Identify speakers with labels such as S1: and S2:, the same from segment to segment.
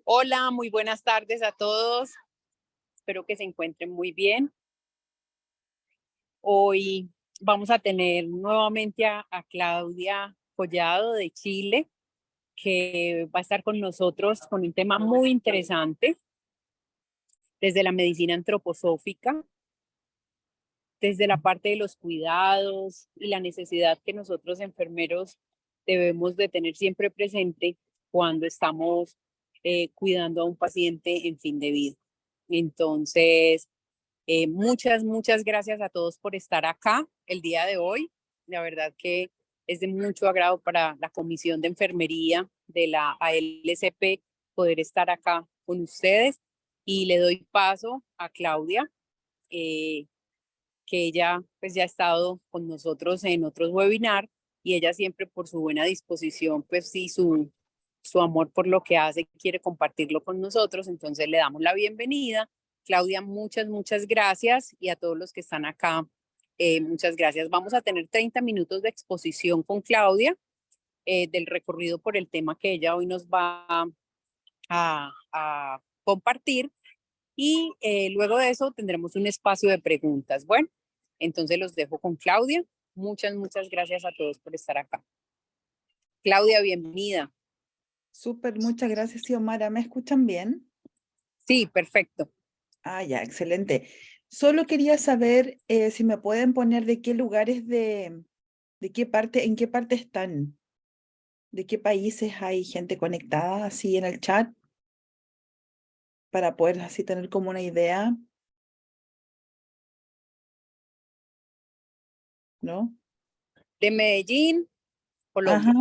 S1: Hola, muy buenas tardes a todos. Espero que se encuentren muy bien. Hoy vamos a tener nuevamente a Claudia Collado de Chile, que va a estar con nosotros con un tema muy interesante desde la medicina antroposófica, desde la parte de los cuidados y la necesidad que nosotros enfermeros debemos de tener siempre presente cuando estamos cuidando a un paciente en fin de vida. Entonces, muchas gracias a todos por estar acá el día de hoy. La verdad que es de mucho agrado para la Comisión de Enfermería de la ALSP poder estar acá con ustedes. Y le doy paso a Claudia, que ella pues ya ha estado con nosotros en otros webinars y ella siempre por su buena disposición pues sí, su amor por lo que hace, quiere compartirlo con nosotros. Entonces le damos la bienvenida. Claudia, muchas gracias, y a todos los que están acá, muchas gracias. Vamos a tener 30 minutos de exposición con Claudia, del recorrido por el tema que ella hoy nos va a compartir, y luego de eso tendremos un espacio de preguntas. Bueno, entonces los dejo con Claudia. Muchas gracias a todos por estar acá. Claudia, bienvenida.
S2: Súper, muchas gracias, Xiomara. ¿Me escuchan bien?
S1: Sí, perfecto.
S2: Ah, ya, excelente. Solo quería saber si me pueden poner de qué lugares de qué parte, en qué parte están, de qué países hay gente conectada así en el chat, para poder así tener como una idea, ¿no?
S1: De Medellín,
S2: Ajá,
S1: Colombia.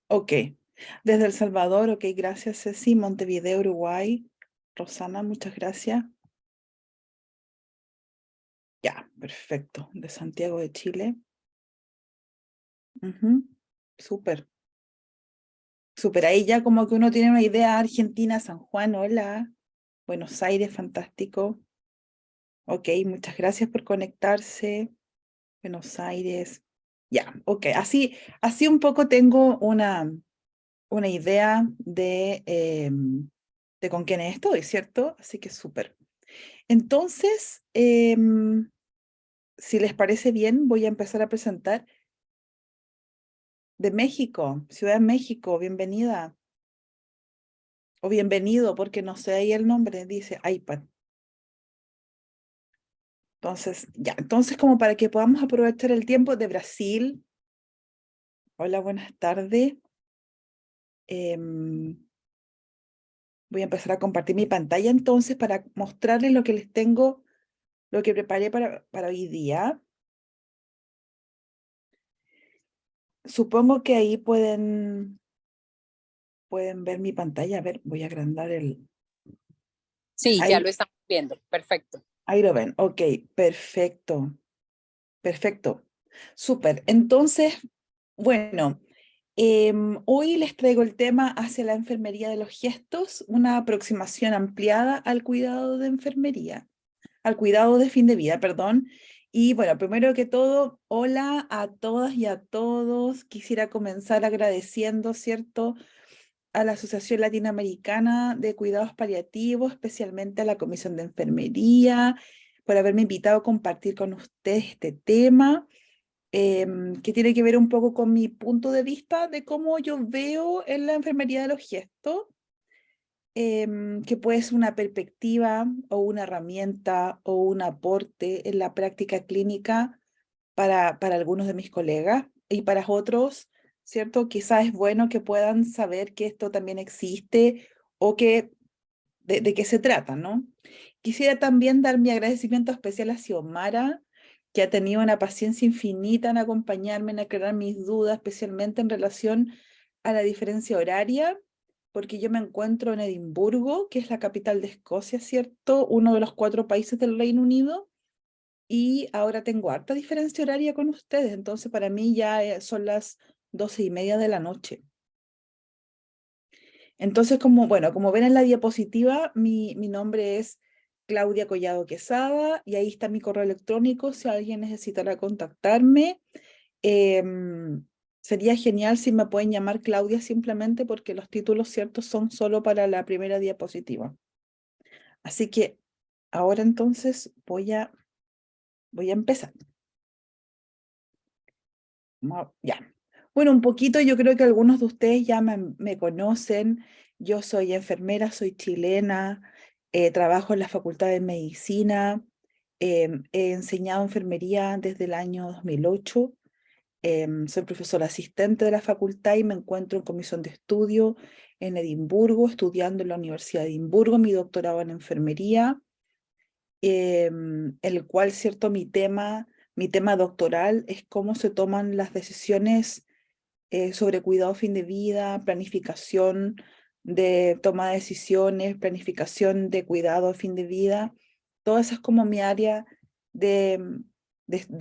S2: ok. Desde El Salvador, ok, gracias, Ceci. Montevideo, Uruguay. Rosana, muchas gracias. Ya, perfecto. De Santiago de Chile. Súper. Súper, ahí ya como que uno tiene una idea. Argentina, San Juan, hola. Buenos Aires, fantástico. Ok, muchas gracias por conectarse. Buenos Aires. Ya, ok. Así un poco tengo una idea de con quién estoy, ¿cierto? Así que súper. Entonces, si les parece bien, voy a empezar a presentar de México, Ciudad de México, bienvenida. O bienvenido, porque no sé ahí el nombre, dice iPad. Entonces, ya, entonces como para que podamos aprovechar el tiempo de Brasil. Hola, buenas tardes. Voy a empezar a compartir mi pantalla entonces para mostrarles lo que les tengo, lo que preparé para hoy día. Supongo que ahí pueden ver mi pantalla. A ver, voy a agrandar el...
S1: Sí, ya
S2: Ahí,
S1: lo estamos viendo. Perfecto.
S2: ahí lo ven. Ok, perfecto. Perfecto. Súper. Entonces, bueno, hoy les traigo el tema hacia la enfermería de los gestos, una aproximación ampliada al cuidado de enfermería, al cuidado de fin de vida, perdón. Y bueno, primero que todo, hola a todas y a todos. Quisiera comenzar agradeciendo, ¿cierto?, a la Asociación Latinoamericana de Cuidados Paliativos, especialmente a la Comisión de Enfermería, por haberme invitado a compartir con ustedes este tema, que tiene que ver un poco con mi punto de vista de cómo yo veo en la enfermería de los gestos, que puede ser una perspectiva o una herramienta o un aporte en la práctica clínica para algunos de mis colegas, y para otros, ¿cierto? Quizás es bueno que puedan saber que esto también existe o que de qué se trata, ¿no? Quisiera también dar mi agradecimiento especial a Xiomara, que ha tenido una paciencia infinita en acompañarme, en aclarar mis dudas, especialmente en relación a la diferencia horaria, porque yo me encuentro en Edimburgo, que es la capital de Escocia, ¿cierto? Uno de los 4 países del Reino Unido, y ahora tengo harta diferencia horaria con ustedes, entonces para mí ya son las 12:30 de la noche. Entonces, bueno, como ven en la diapositiva, mi nombre es Claudia Collado Quesada, y ahí está mi correo electrónico si alguien necesitara contactarme. Sería genial si me pueden llamar Claudia simplemente porque los títulos ciertos son solo para la primera diapositiva. Así que ahora entonces voy a empezar. Ya. Bueno, un poquito, yo creo que algunos de ustedes ya me conocen. Yo soy enfermera, soy chilena, trabajo en la Facultad de Medicina, he enseñado enfermería desde el año 2008. Soy profesora asistente de la facultad y me encuentro en comisión de estudio en Edimburgo, estudiando en la Universidad de Edimburgo mi doctorado en enfermería, el cual, cierto, mi tema doctoral es cómo se toman las decisiones sobre cuidado fin de vida, planificación de toma de decisiones, planificación de cuidado fin de vida. Todo eso es como mi área de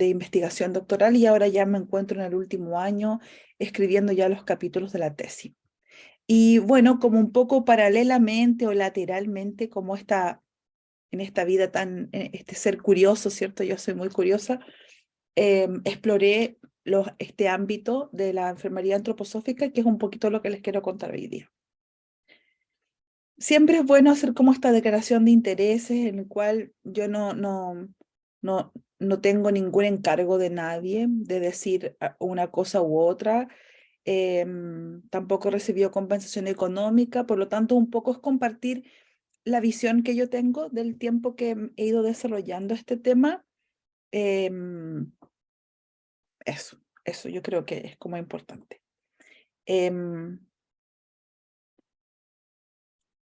S2: investigación doctoral, y ahora ya me encuentro en el último año escribiendo ya los capítulos de la tesis. Y bueno, como un poco paralelamente o lateralmente, como en esta vida este ser curioso, ¿cierto? Yo soy muy curiosa. Exploré este ámbito de la enfermería antroposófica, que es un poquito lo que les quiero contar hoy día. Siempre es bueno hacer como esta declaración de intereses en el cual yo no tengo ningún encargo de nadie de decir una cosa u otra. Tampoco recibió compensación económica, por lo tanto un poco es compartir la visión que yo tengo del tiempo que he ido desarrollando este tema. em, eso yo creo que es como importante.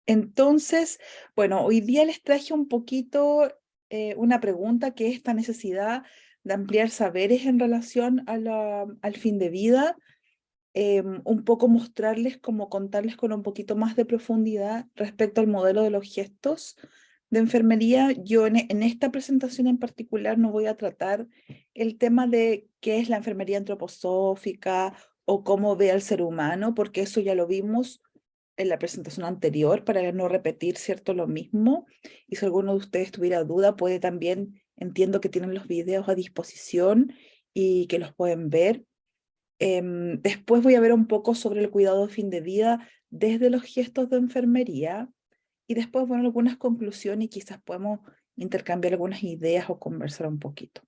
S2: Entonces, bueno, hoy día les traje un poquito una pregunta, que es esta necesidad de ampliar saberes en relación al fin de vida. Un poco mostrarles, como contarles con un poquito más de profundidad respecto al modelo de los gestos de enfermería. Yo en esta presentación en particular no voy a tratar el tema de qué es la enfermería antroposófica o cómo ve al ser humano, porque eso ya lo vimos en la presentación anterior, para no repetir, ¿cierto?, lo mismo. Y si alguno de ustedes tuviera duda, puede también, entiendo que tienen los videos a disposición y que los pueden ver. Después voy a ver un poco sobre el cuidado de fin de vida desde los gestos de enfermería, y después, bueno, algunas conclusiones, y quizás podemos intercambiar algunas ideas o conversar un poquito.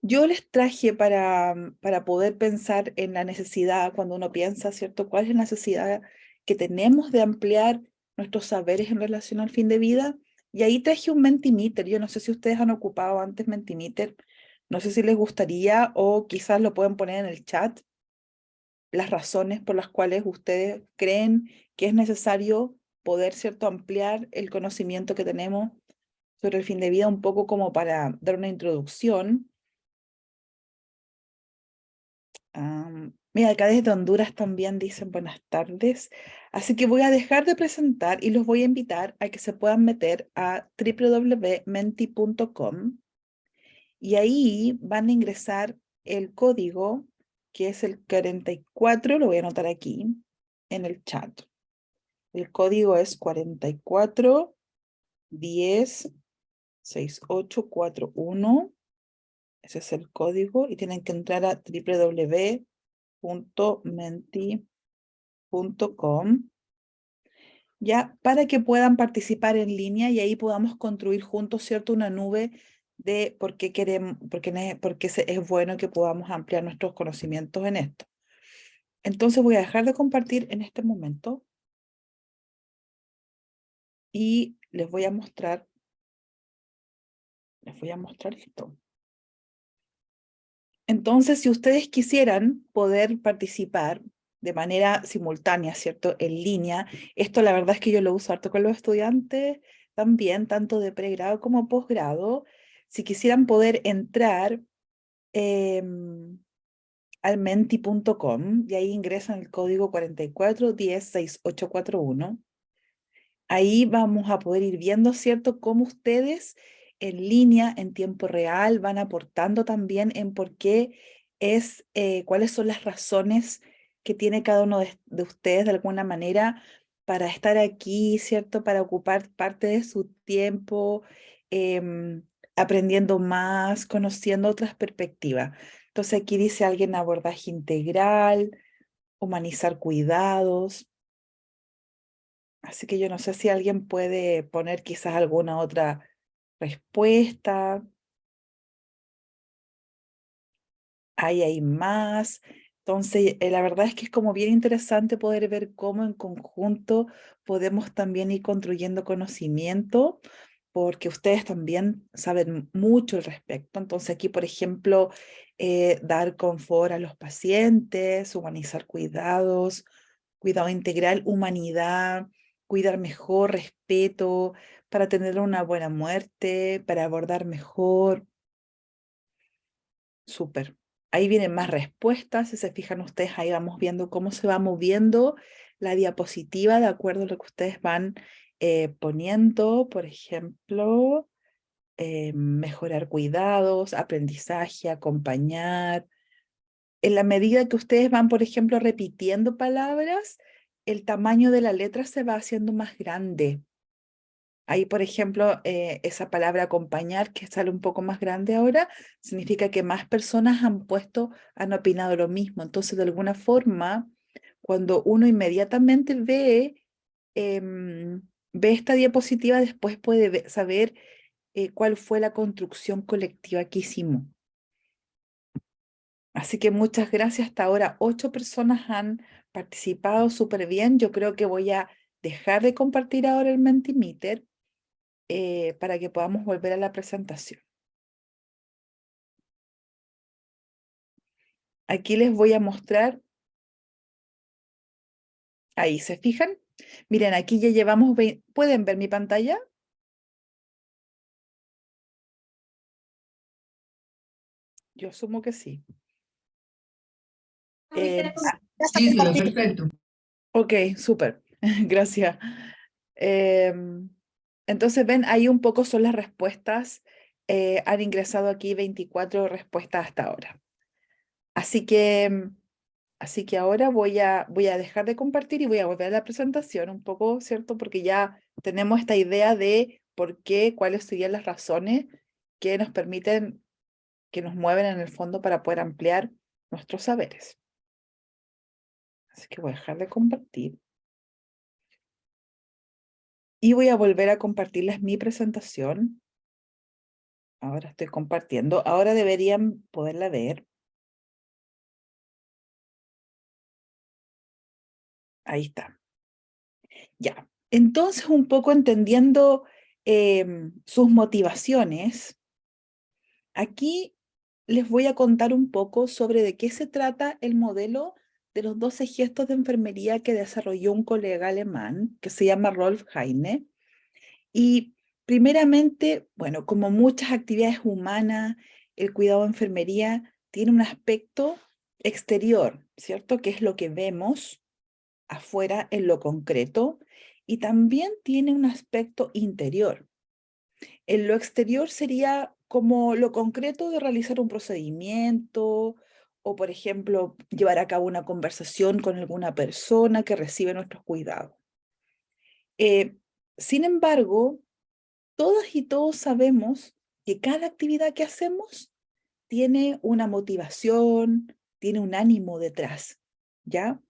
S2: Yo les traje para poder pensar en la necesidad, cuando uno piensa, ¿cierto?, cuál es la necesidad que tenemos de ampliar nuestros saberes en relación al fin de vida. Y ahí traje un Mentimeter. Yo no sé si ustedes han ocupado antes Mentimeter, no sé si les gustaría, o quizás lo pueden poner en el chat, las razones por las cuales ustedes creen que es necesario poder, ¿cierto?, ampliar el conocimiento que tenemos sobre el fin de vida, un poco como para dar una introducción. Mira, acá desde Honduras también dicen buenas tardes. Así que voy a dejar de presentar y los voy a invitar a que se puedan meter a www.menti.com, y ahí van a ingresar el código, que es el 44, lo voy a anotar aquí en el chat. El código es 44 10 6841. Ese es el código, y tienen que entrar a www.menti.com, ya, para que puedan participar en línea y ahí podamos construir juntos, ¿cierto?, una nube de por qué queremos, porque es bueno que podamos ampliar nuestros conocimientos en esto. Entonces voy a dejar de compartir en este momento y les voy a mostrar esto. Entonces, si ustedes quisieran poder participar de manera simultánea, ¿cierto? En línea. Esto la verdad es que yo lo uso harto con los estudiantes también, tanto de pregrado como posgrado. Si quisieran poder entrar al menti.com y ahí ingresan el código 44106841. Ahí vamos a poder ir viendo, ¿cierto?, cómo ustedes en línea, en tiempo real, van aportando también en por qué cuáles son las razones que tiene cada uno de ustedes de alguna manera para estar aquí, ¿cierto?, para ocupar parte de su tiempo, em, aprendiendo más, conociendo otras perspectivas. Entonces aquí dice alguien abordaje integral, humanizar cuidados. Así que yo no sé si alguien puede poner quizás alguna otra respuesta. Ahí hay más. Entonces, la verdad es que es como bien interesante poder ver cómo en conjunto podemos también ir construyendo conocimiento, porque ustedes también saben mucho al respecto. Entonces, aquí, por ejemplo, dar confort a los pacientes, humanizar cuidados, cuidado integral, humanidad, cuidar mejor, respeto, para tener una buena muerte, para abordar mejor. Súper. Ahí vienen más respuestas. Si se fijan ustedes, ahí vamos viendo cómo se va moviendo la diapositiva de acuerdo a lo que ustedes van poniendo. Por ejemplo, mejorar cuidados, aprendizaje, acompañar. En la medida que ustedes van, por ejemplo, repitiendo palabras, el tamaño de la letra se va haciendo más grande. Ahí, por ejemplo, esa palabra acompañar, que sale un poco más grande ahora, significa que más personas han opinado lo mismo. Entonces, de alguna forma, cuando uno inmediatamente ve esta diapositiva, después puede saber cuál fue la construcción colectiva que hicimos. Así que muchas gracias. Hasta ahora 8 personas han participado súper bien. Yo creo que voy a dejar de compartir ahora el Mentimeter para que podamos volver a la presentación. Aquí les voy a mostrar. Ahí, ¿se fijan? Miren, aquí ya llevamos... ¿Pueden ver mi pantalla? Yo asumo que sí.
S3: Sí, se ve perfecto.
S2: Ok, súper. Gracias. Entonces, ven, ahí un poco son las respuestas. Han ingresado aquí 24 respuestas hasta ahora. Así que ahora voy a dejar de compartir y voy a volver a la presentación un poco, ¿cierto? Porque ya tenemos esta idea de por qué, cuáles serían las razones que nos permiten, que nos mueven en el fondo para poder ampliar nuestros saberes. Así que voy a dejar de compartir. Y voy a volver a compartirles mi presentación. Ahora estoy compartiendo. Ahora deberían poderla ver. Ahí está. Ya. Entonces, un poco entendiendo sus motivaciones, aquí les voy a contar un poco sobre de qué se trata el modelo de los 12 gestos de enfermería que desarrolló un colega alemán que se llama Rolf Heine. Y primeramente, bueno, como muchas actividades humanas, el cuidado de enfermería tiene un aspecto exterior, ¿cierto? Que es lo que vemos afuera en lo concreto, y también tiene un aspecto interior. En lo exterior sería como lo concreto de realizar un procedimiento o, por ejemplo, llevar a cabo una conversación con alguna persona que recibe nuestros cuidados. Sin embargo, todas y todos sabemos que cada actividad que hacemos tiene una motivación, tiene un ánimo detrás, ¿ya?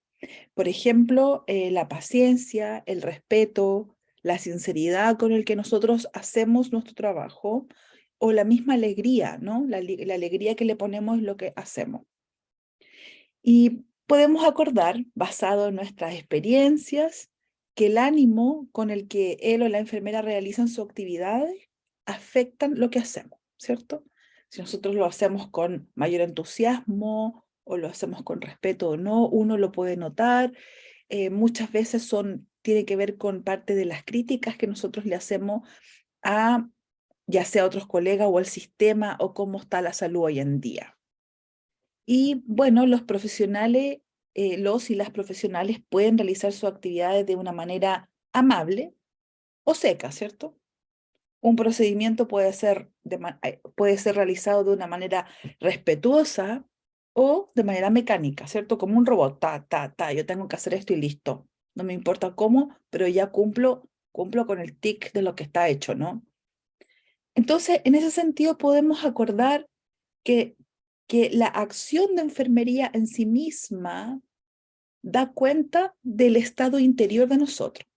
S2: Por ejemplo, la paciencia, el respeto, la sinceridad con el que nosotros hacemos nuestro trabajo, o la misma alegría, ¿no? La alegría que le ponemos en lo que hacemos. Y podemos acordar, basado en nuestras experiencias, que el ánimo con el que él o la enfermera realizan sus actividades afectan lo que hacemos, ¿cierto? Si nosotros lo hacemos con mayor entusiasmo, o lo hacemos con respeto o no, uno lo puede notar. Muchas veces tiene que ver con parte de las críticas que nosotros le hacemos a ya sea a otros colegas o al sistema o cómo está la salud hoy en día. Y bueno, los profesionales, los y las profesionales pueden realizar sus actividades de una manera amable o seca, ¿cierto? Un procedimiento puede ser realizado de una manera respetuosa o de manera mecánica, ¿cierto? Como un robot, yo tengo que hacer esto y listo. No me importa cómo, pero ya cumplo con el tic de lo que está hecho, ¿no? Entonces, en ese sentido podemos acordar que, que la acción de enfermería en sí misma da cuenta del estado interior de nosotros.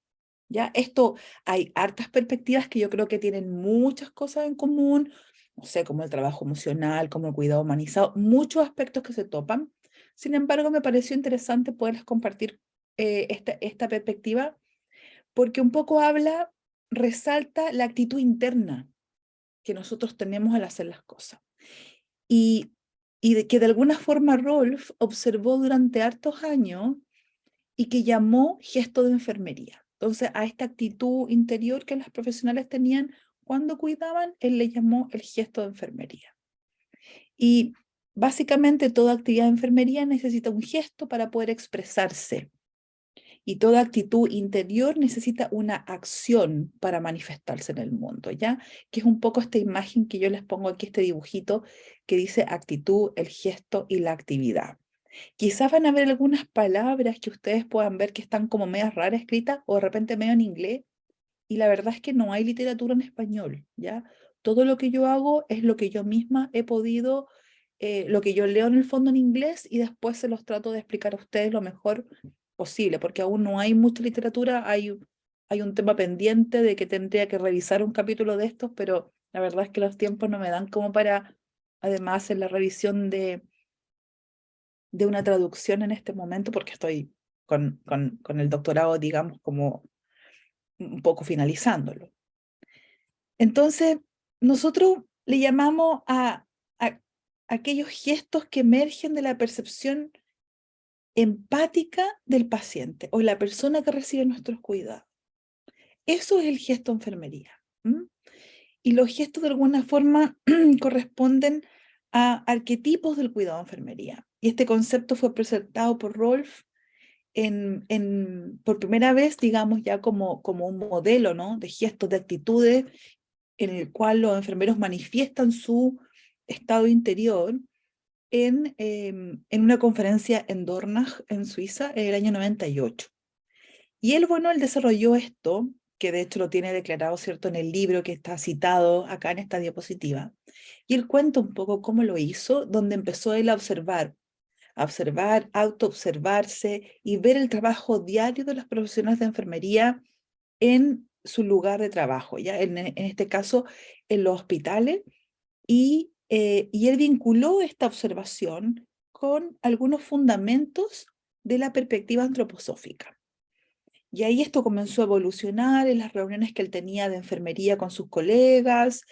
S2: ¿Ya? Esto hay hartas perspectivas que yo creo que tienen muchas cosas en común, no sé, como el trabajo emocional, como el cuidado humanizado, muchos aspectos que se topan. Sin embargo, me pareció interesante poderles compartir esta perspectiva porque un poco resalta la actitud interna que nosotros tenemos al hacer las cosas. Y, que de alguna forma Rolf observó durante hartos años y que llamó gesto de enfermería. Entonces, a esta actitud interior que las profesionales tenían cuando cuidaban, él le llamó el gesto de enfermería. Y básicamente toda actividad de enfermería necesita un gesto para poder expresarse. Y toda actitud interior necesita una acción para manifestarse en el mundo, ¿ya? Que es un poco esta imagen que yo les pongo aquí, este dibujito que dice actitud, el gesto y la actividad. Quizás van a ver algunas palabras que ustedes puedan ver que están como medias raras escritas o de repente medio en inglés, y la verdad es que no hay literatura en español, ¿ya? Todo lo que yo hago es lo que yo misma he podido, lo que yo leo en el fondo en inglés y después se los trato de explicar a ustedes lo mejor posible, porque aún no hay mucha literatura, hay un tema pendiente de que tendría que revisar un capítulo de estos, pero la verdad es que los tiempos no me dan como para, además, hacer la revisión de una traducción en este momento porque estoy con el doctorado, digamos, como un poco finalizándolo. Entonces, nosotros le llamamos a aquellos gestos que emergen de la percepción empática del paciente o la persona que recibe nuestros cuidados. Eso es el gesto de enfermería. Y los gestos de alguna forma corresponden a arquetipos del cuidado de enfermería. Y este concepto fue presentado por Rolf por primera vez, digamos, ya como un modelo, ¿no? De gestos, de actitudes, en el cual los enfermeros manifiestan su estado interior en una conferencia en Dornach, en Suiza, en el año 98. Y él, bueno, él desarrolló esto, que de hecho lo tiene declarado, ¿cierto?, en el libro que está citado acá en esta diapositiva. Y él cuenta un poco cómo lo hizo, donde empezó él a observar, autoobservarse y ver el trabajo diario de los profesionales de enfermería en su lugar de trabajo, ¿ya? En este caso, en los hospitales, y él vinculó esta observación con algunos fundamentos de la perspectiva antroposófica. Y ahí esto comenzó a evolucionar en las reuniones que él tenía de enfermería con sus colegas,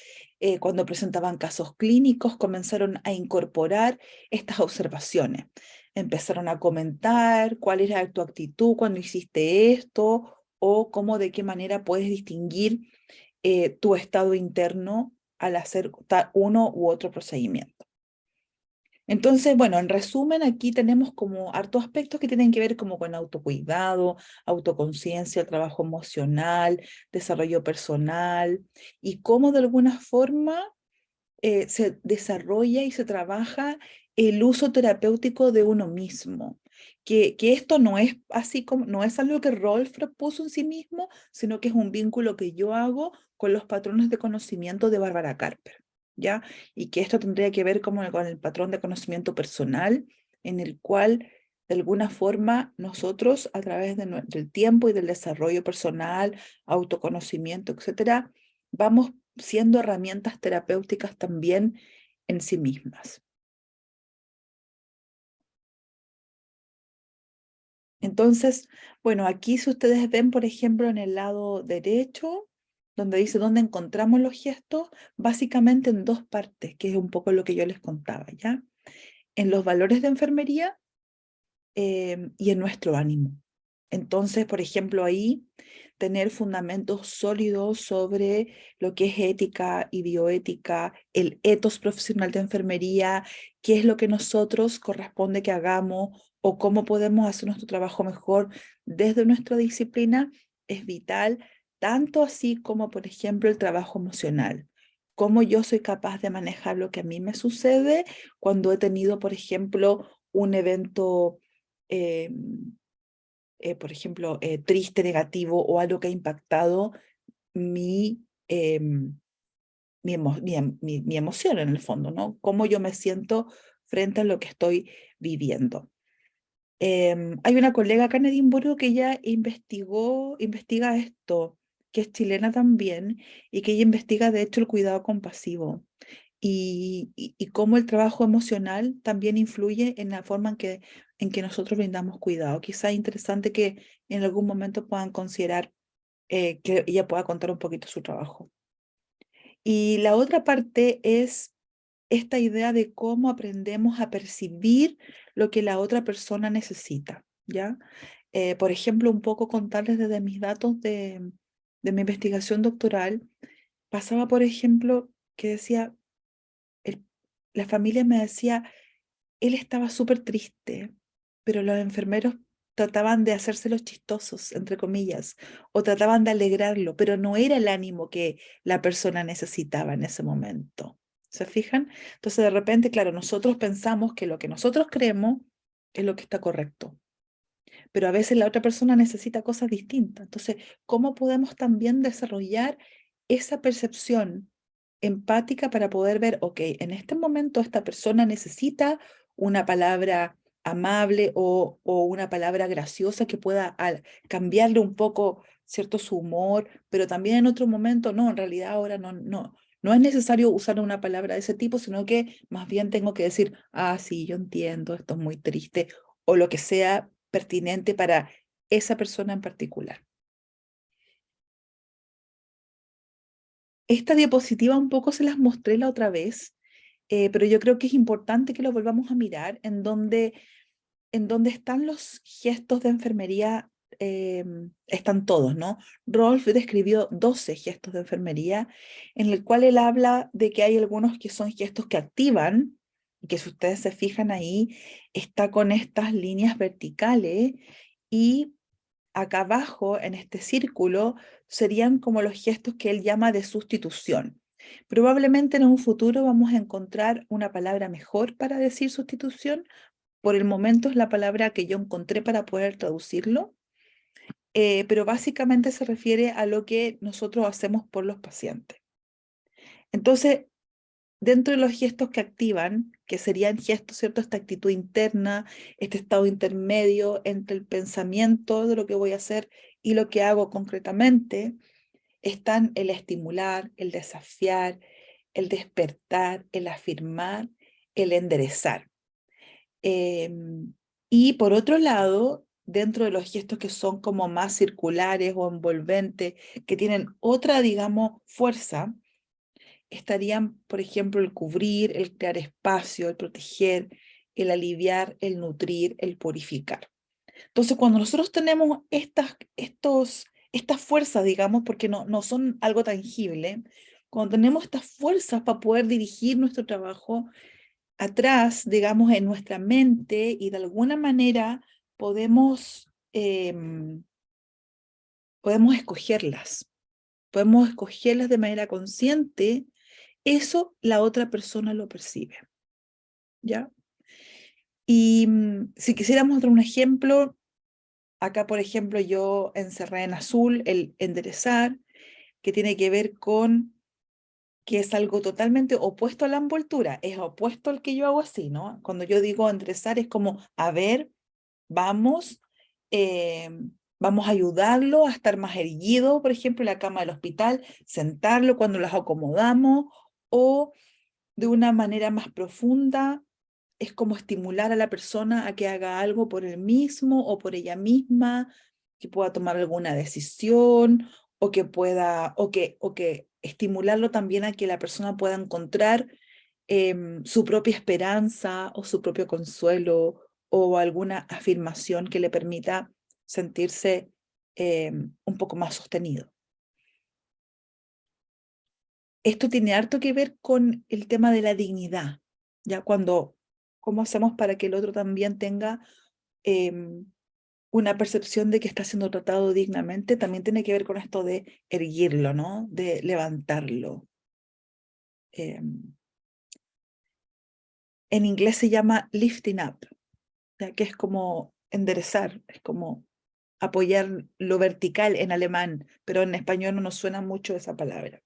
S2: cuando presentaban casos clínicos, comenzaron a incorporar estas observaciones. Empezaron a comentar cuál era tu actitud cuando hiciste esto, o cómo, de qué manera puedes distinguir tu estado interno al hacer uno u otro procedimiento. Entonces, bueno, en resumen, aquí tenemos como hartos aspectos que tienen que ver como con autocuidado, autoconciencia, trabajo emocional, desarrollo personal, y cómo de alguna forma se desarrolla y se trabaja el uso terapéutico de uno mismo. Que esto no es así como, no es algo que Rolf propuso en sí mismo, sino que es un vínculo que yo hago con los patrones de conocimiento de Bárbara Carper, ¿ya? Y que esto tendría que ver como con el patrón de conocimiento personal, en el cual de alguna forma nosotros, a través del tiempo y del desarrollo personal, autoconocimiento, etcétera, vamos siendo herramientas terapéuticas también en sí mismas. Entonces, bueno, aquí si ustedes ven, por ejemplo, en el lado derecho, donde dice dónde encontramos los gestos, básicamente en dos partes, que es un poco lo que yo les contaba, ¿ya? en los valores de enfermería y en nuestro ánimo. Entonces, por ejemplo, ahí tener fundamentos sólidos sobre lo que es ética y bioética, el ethos profesional de enfermería, qué es lo que nosotros corresponde que hagamos o cómo podemos hacer nuestro trabajo mejor desde nuestra disciplina, es vital, tanto así como, por ejemplo, el trabajo emocional. Cómo yo soy capaz de manejar lo que a mí me sucede cuando he tenido, por ejemplo, un evento eh, por ejemplo, triste, negativo o algo que ha impactado mi, mi emoción en el fondo, ¿no? Cómo yo me siento frente a lo que estoy viviendo. Hay una colega acá en Edimburgo que ella investiga esto, que es chilena también, y que ella investiga de hecho el cuidado compasivo y cómo el trabajo emocional también influye en la forma en que nosotros brindamos cuidado. Quizá es interesante que en algún momento puedan considerar que ella pueda contar un poquito su trabajo. Y la otra parte es esta idea de cómo aprendemos a percibir lo que la otra persona necesita, ¿ya? Por ejemplo, un poco contarles desde mis datos de mi investigación doctoral, pasaba, por ejemplo, que decía, el- la familia me decía, él estaba súper triste, pero los enfermeros trataban de hacerse los chistosos, entre comillas, o trataban de alegrarlo, pero no era el ánimo que la persona necesitaba en ese momento. ¿Se fijan? Entonces, de repente, claro, nosotros pensamos que lo que nosotros creemos es lo que está correcto, pero a veces la otra persona necesita cosas distintas. Entonces, ¿cómo podemos también desarrollar esa percepción empática para poder ver, ok, en este momento esta persona necesita una palabra amable o una palabra graciosa que pueda cambiarle un poco, cierto, su humor, pero también en otro momento, no, en realidad ahora no es necesario usar una palabra de ese tipo, sino que más bien tengo que decir, ah, sí, yo entiendo, esto es muy triste, o lo que sea pertinente para esa persona en particular. Esta diapositiva un poco se las mostré la otra vez, pero yo creo que es importante que lo volvamos a mirar en donde están los gestos de enfermería, están todos, ¿no? Rolf describió 12 gestos de enfermería, en el cual él habla de que hay algunos que son gestos que activan, y que si ustedes se fijan ahí, está con estas líneas verticales, y acá abajo, en este círculo, serían como los gestos que él llama de sustitución. Probablemente en un futuro vamos a encontrar una palabra mejor para decir sustitución. Por el momento es la palabra que yo encontré para poder traducirlo, pero básicamente se refiere a lo que nosotros hacemos por los pacientes. Entonces, dentro de los gestos que activan, que serían gestos, ¿cierto? Esta actitud interna, este estado intermedio entre el pensamiento de lo que voy a hacer y lo que hago concretamente, están el estimular, el desafiar, el despertar, el afirmar, el enderezar. Y por otro lado, dentro de los gestos que son como más circulares o envolventes, que tienen otra, digamos, fuerza, estarían, por ejemplo, el cubrir, el crear espacio, el proteger, el aliviar, el nutrir, el purificar. Entonces, cuando nosotros tenemos estas fuerzas, digamos, porque no son algo tangible, cuando tenemos estas fuerzas para poder dirigir nuestro trabajo atrás, digamos, en nuestra mente y de alguna manera podemos escogerlas de manera consciente. Eso la otra persona lo percibe, ¿ya? Y si quisiéramos dar un ejemplo, acá, por ejemplo, yo encerré en azul el enderezar, que tiene que ver con que es algo totalmente opuesto a la envoltura, es opuesto al que yo hago así, ¿no? Cuando yo digo enderezar es como, a ver, vamos, eh, vamos a ayudarlo a estar más erguido, por ejemplo, en la cama del hospital, sentarlo cuando las acomodamos, o de una manera más profunda, es como estimular a la persona a que haga algo por él mismo o por ella misma, que pueda tomar alguna decisión o que estimularlo también a que la persona pueda encontrar su propia esperanza o su propio consuelo o alguna afirmación que le permita sentirse un poco más sostenido. Esto tiene harto que ver con el tema de la dignidad, ya cómo hacemos para que el otro también tenga una percepción de que está siendo tratado dignamente, también tiene que ver con esto de erguirlo, ¿no? De levantarlo. En inglés se llama lifting up, ¿ya? Que es como enderezar, es como apoyar lo vertical en alemán, pero en español no nos suena mucho esa palabra.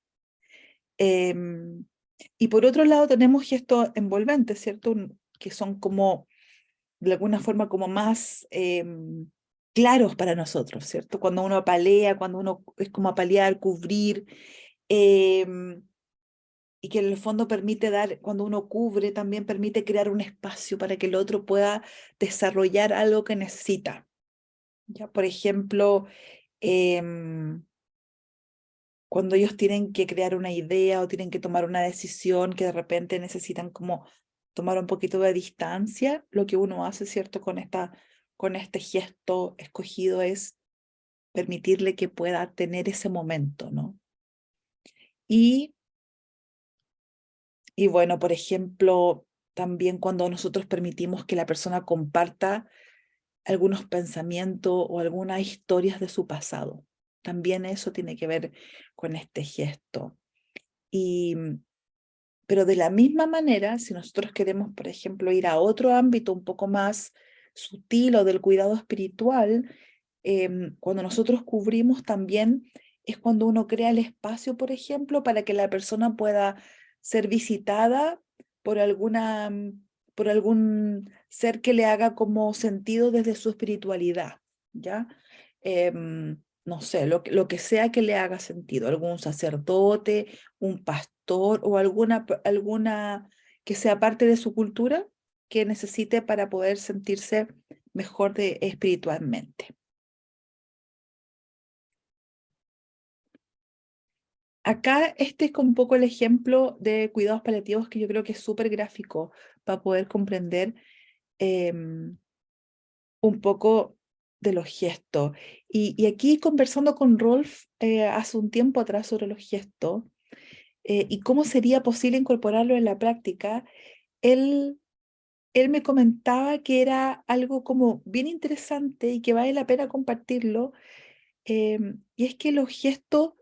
S2: Y por otro lado tenemos gestos envolventes, ¿cierto? Que son como, de alguna forma, como más claros para nosotros, ¿cierto? Cuando uno apalea, cuando uno es como apalear, cubrir, y que en el fondo permite dar, cuando uno cubre, también permite crear un espacio para que el otro pueda desarrollar algo que necesita. ¿Ya? Por ejemplo, cuando ellos tienen que crear una idea o tienen que tomar una decisión que de repente necesitan como tomar un poquito de distancia, lo que uno hace, ¿cierto? Con este gesto escogido es permitirle que pueda tener ese momento, ¿no? Y bueno, por ejemplo, también cuando nosotros permitimos que la persona comparta algunos pensamientos o algunas historias de su pasado. También eso tiene que ver con este gesto. Pero de la misma manera, si nosotros queremos, por ejemplo, ir a otro ámbito un poco más sutil o del cuidado espiritual, cuando nosotros cubrimos también es cuando uno crea el espacio, por ejemplo, para que la persona pueda ser visitada por por algún ser que le haga como sentido desde su espiritualidad, ¿ya? No sé, lo que sea que le haga sentido, algún sacerdote, un pastor o alguna que sea parte de su cultura que necesite para poder sentirse mejor espiritualmente. Acá este es como un poco el ejemplo de cuidados paliativos que yo creo que es súper gráfico para poder comprender un poco de los gestos. Y aquí conversando con Rolf hace un tiempo atrás sobre los gestos y cómo sería posible incorporarlo en la práctica, él, él me comentaba que era algo como bien interesante y que vale la pena compartirlo. Y es que los gestos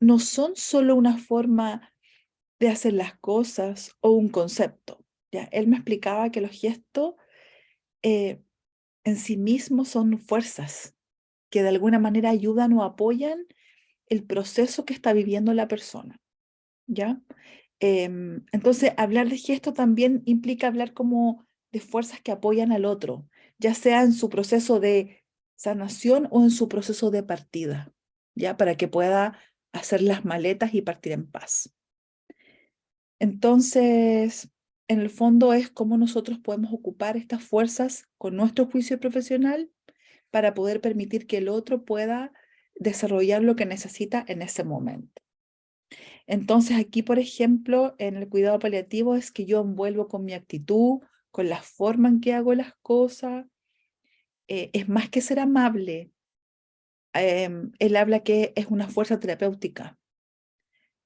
S2: no son solo una forma de hacer las cosas o un concepto. ¿Ya? Él me explicaba que los gestos eh, en sí mismos son fuerzas que de alguna manera ayudan o apoyan el proceso que está viviendo la persona. ¿Ya? Entonces, hablar de gesto también implica hablar como de fuerzas que apoyan al otro, ya sea en su proceso de sanación o en su proceso de partida, ¿ya? Para que pueda hacer las maletas y partir en paz. Entonces, en el fondo es cómo nosotros podemos ocupar estas fuerzas con nuestro juicio profesional para poder permitir que el otro pueda desarrollar lo que necesita en ese momento. Entonces aquí, por ejemplo, en el cuidado paliativo es que yo envuelvo con mi actitud, con la forma en que hago las cosas. Es más que ser amable. Él habla que es una fuerza terapéutica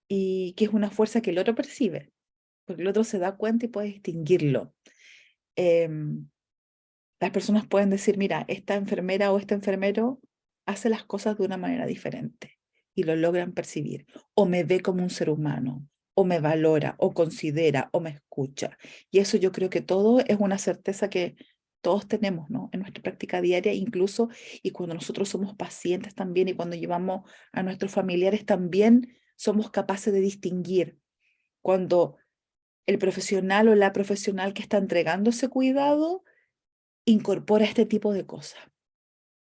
S2: y que es una fuerza que el otro percibe, porque el otro se da cuenta y puede distinguirlo. Em, las personas pueden decir, mira, esta enfermera o este enfermero hace las cosas de una manera diferente y lo logran percibir, o me ve como un ser humano, o me valora, o considera, o me escucha. Y eso yo creo que todo es una certeza que todos tenemos, ¿no? En nuestra práctica diaria, incluso, y cuando nosotros somos pacientes también, y cuando llevamos a nuestros familiares también, somos capaces de distinguir cuando el profesional o la profesional que está entregando ese cuidado incorpora este tipo de cosas,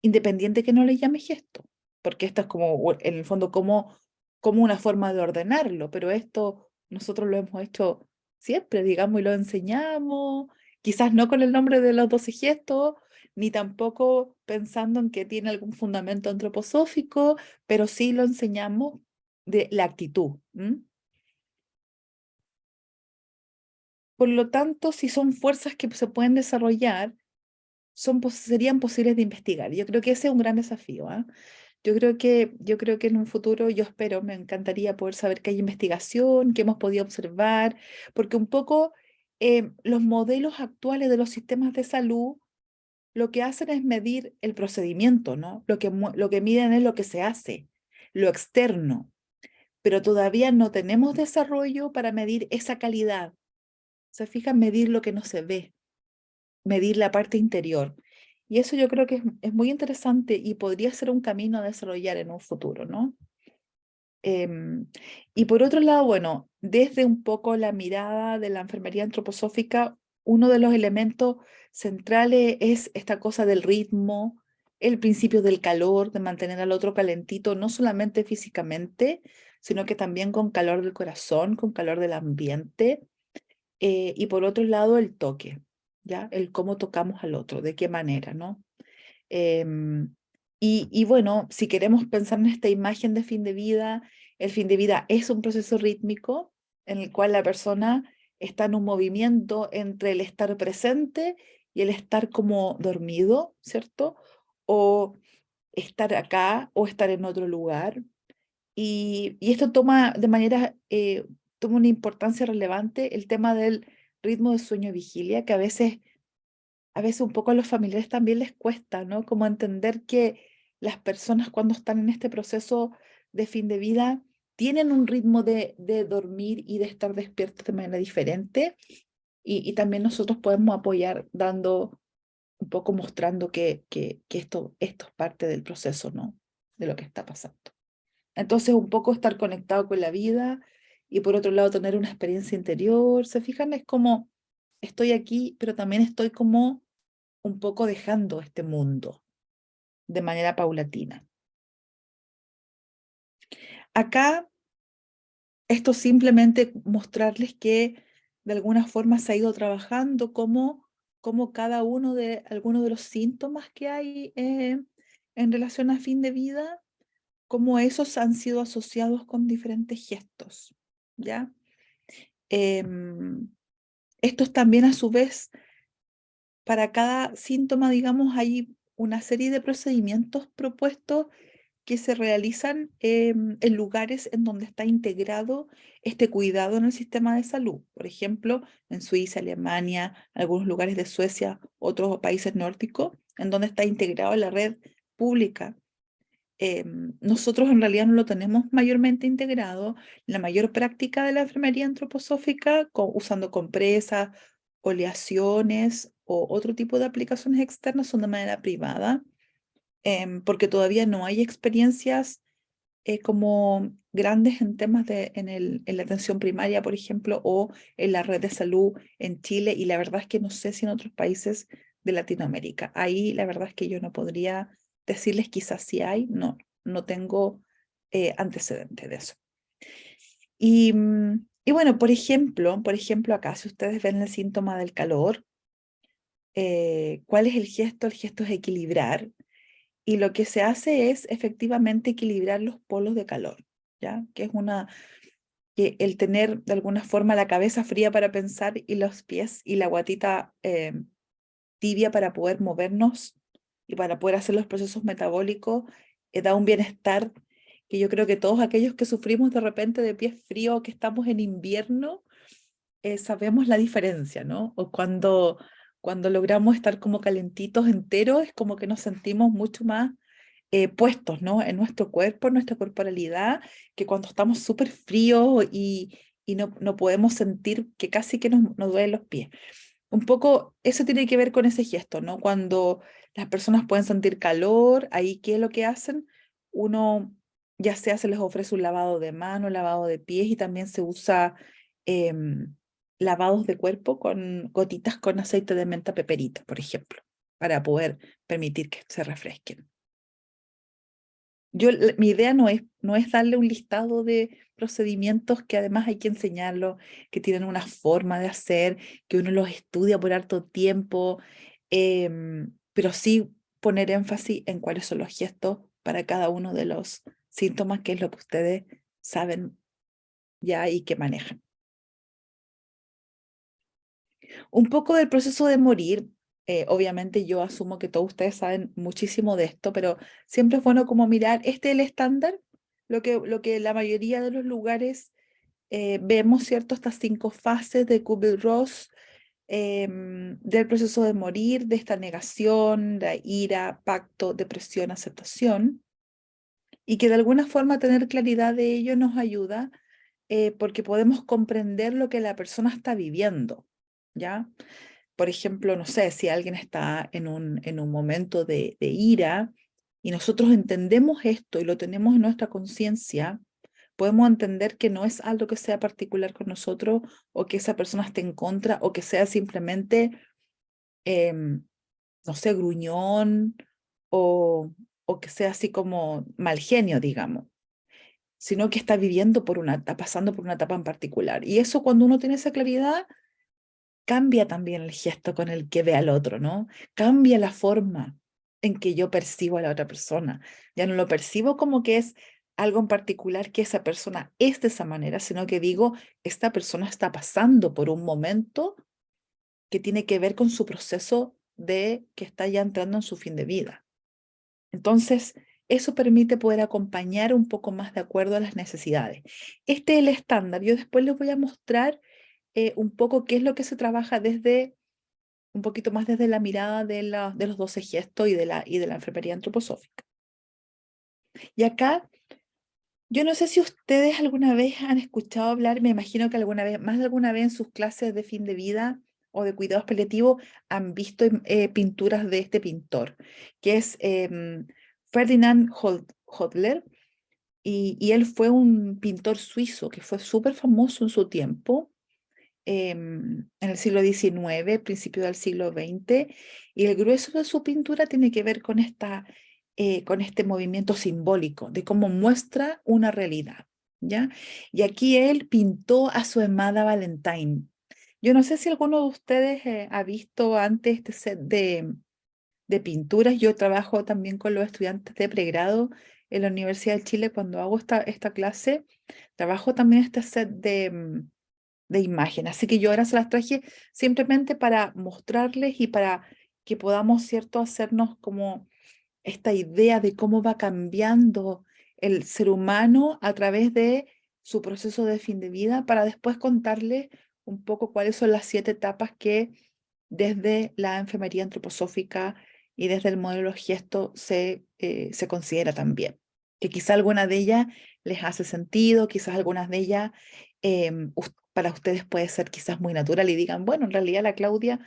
S2: independiente que no le llame gesto, porque esto es como, en el fondo, como una forma de ordenarlo, pero esto nosotros lo hemos hecho siempre, digamos, y lo enseñamos, quizás no con el nombre de los 12 gestos, ni tampoco pensando en que tiene algún fundamento antroposófico, pero sí lo enseñamos de la actitud. Por lo tanto, si son fuerzas que se pueden desarrollar, serían posibles de investigar. Yo creo que ese es un gran desafío, ¿ah? Yo creo que en un futuro, yo espero, me encantaría poder saber que hay investigación, que hemos podido observar, porque un poco los modelos actuales de los sistemas de salud lo que hacen es medir el procedimiento, ¿no? Lo que miden es lo que se hace, lo externo, pero todavía no tenemos desarrollo para medir esa calidad. Se fijan, medir lo que no se ve, medir la parte interior. Y eso yo creo que es muy interesante y podría ser un camino a desarrollar en un futuro, ¿no? Y por otro lado, bueno, desde un poco la mirada de la enfermería antroposófica, uno de los elementos centrales es esta cosa del ritmo, el principio del calor, de mantener al otro calentito, no solamente físicamente, sino que también con calor del corazón, con calor del ambiente. Y por otro lado, el toque, ¿ya? El cómo tocamos al otro, de qué manera, ¿no? Em, y bueno, si queremos pensar en esta imagen de fin de vida, el fin de vida es un proceso rítmico en el cual la persona está en un movimiento entre el estar presente y el estar como dormido, ¿cierto? O estar acá o estar en otro lugar. Y esto toma de manera, toma una importancia relevante el tema del ritmo de sueño-vigilia, que a veces un poco a los familiares también les cuesta, ¿no? Como entender que las personas cuando están en este proceso de fin de vida tienen un ritmo de dormir y de estar despiertos de manera diferente. Y también nosotros podemos apoyar dando, un poco mostrando que esto es parte del proceso, ¿no? De lo que está pasando. Entonces, un poco estar conectado con la vida y por otro lado tener una experiencia interior. ¿Se fijan? Es como estoy aquí, pero también estoy como un poco dejando este mundo de manera paulatina. Acá, esto simplemente mostrarles que de alguna forma se ha ido trabajando como cada uno de algunos de los síntomas que hay en relación a fin de vida, cómo esos han sido asociados con diferentes gestos, ¿ya? Estos también a su vez, para cada síntoma, digamos, hay una serie de procedimientos propuestos que se realizan en lugares en donde está integrado este cuidado en el sistema de salud. Por ejemplo, en Suiza, Alemania, algunos lugares de Suecia, otros países nórdicos, en donde está integrado en la red pública. Nosotros en realidad no lo tenemos mayormente integrado. La mayor práctica de la enfermería antroposófica, usando compresas, oleaciones o otro tipo de aplicaciones externas, son de manera privada, porque todavía no hay experiencias como grandes en temas en la atención primaria, por ejemplo, o en la red de salud en Chile, y la verdad es que no sé si en otros países de Latinoamérica. Ahí la verdad es que yo no podría decirles, quizás sí hay, no tengo antecedentes de eso. Y bueno, por ejemplo, acá, si ustedes ven el síntoma del calor, ¿cuál es el gesto? El gesto es equilibrar. Y lo que se hace es efectivamente equilibrar los polos de calor, ¿ya? Que el tener de alguna forma la cabeza fría para pensar y los pies y la guatita tibia para poder movernos y para poder hacer los procesos metabólicos, da un bienestar que yo creo que todos aquellos que sufrimos de repente de pies fríos, que estamos en invierno, sabemos la diferencia, ¿no? O cuando logramos estar como calentitos enteros, es como que nos sentimos mucho más puestos, ¿no? En nuestro cuerpo, en nuestra corporalidad, que cuando estamos súper fríos y no podemos sentir que casi que nos duelen los pies. Un poco eso tiene que ver con ese gesto, ¿no? Cuando las personas pueden sentir calor, ahí ¿qué es lo que hacen? Uno ya sea se les ofrece un lavado de mano, lavado de pies y también se usa lavados de cuerpo con gotitas con aceite de menta peperita, por ejemplo, para poder permitir que se refresquen. Mi idea no es darle un listado de procedimientos que además hay que enseñarlo, que tienen una forma de hacer, que uno los estudia por harto tiempo, pero sí poner énfasis en cuáles son los gestos para cada uno de los síntomas, que es lo que ustedes saben ya y que manejan. Un poco del proceso de morir, obviamente yo asumo que todos ustedes saben muchísimo de esto, pero siempre es bueno como mirar, este es el estándar, lo que la mayoría de los lugares vemos, ¿cierto? Estas 5 fases de Kubler-Ross, del proceso de morir, de esta negación, la ira, pacto, depresión, aceptación, y que de alguna forma tener claridad de ello nos ayuda porque podemos comprender lo que la persona está viviendo, ¿ya? Por ejemplo, no sé, si alguien está en un momento de ira y nosotros entendemos esto y lo tenemos en nuestra conciencia, podemos entender que no es algo que sea particular con nosotros o que esa persona esté en contra o que sea simplemente, em, no sé, gruñón o, o que sea así como mal genio, digamos, sino que está está pasando por una etapa en particular. Y eso cuando uno tiene esa claridad, cambia también el gesto con el que ve al otro, ¿no? Cambia la forma en que yo percibo a la otra persona. Ya no lo percibo como que es algo en particular que esa persona es de esa manera, sino que digo, esta persona está pasando por un momento que tiene que ver con su proceso de que está ya entrando en su fin de vida. Entonces, eso permite poder acompañar un poco más de acuerdo a las necesidades. Este es el estándar. Yo después les voy a mostrar un poco qué es lo que se trabaja desde un poquito más desde la mirada de los 12 gestos y de la enfermería antroposófica. Y acá, yo no sé si ustedes alguna vez han escuchado hablar, me imagino que alguna vez, más de alguna vez en sus clases de fin de vida o de cuidados paliativos han visto pinturas de este pintor, que es Ferdinand Hodler, y él fue un pintor suizo que fue súper famoso en su tiempo, en el siglo XIX, principio del siglo XX, y el grueso de su pintura tiene que ver con este movimiento simbólico, de cómo muestra una realidad, ¿ya? Y aquí él pintó a su amada Valentine. Yo no sé si alguno de ustedes ha visto antes este set de pinturas. Yo trabajo también con los estudiantes de pregrado en la Universidad de Chile cuando hago esta clase. Trabajo también este set de imagen. Así que yo ahora se las traje simplemente para mostrarles y para que podamos, ¿cierto?, hacernos como esta idea de cómo va cambiando el ser humano a través de su proceso de fin de vida, para después contarles un poco cuáles son las 7 etapas que desde la enfermería antroposófica y desde el modelo gesto se considera también. Que quizá alguna de ellas les hace sentido, quizás algunas de ellas para ustedes puede ser quizás muy natural y digan, bueno, en realidad la Claudia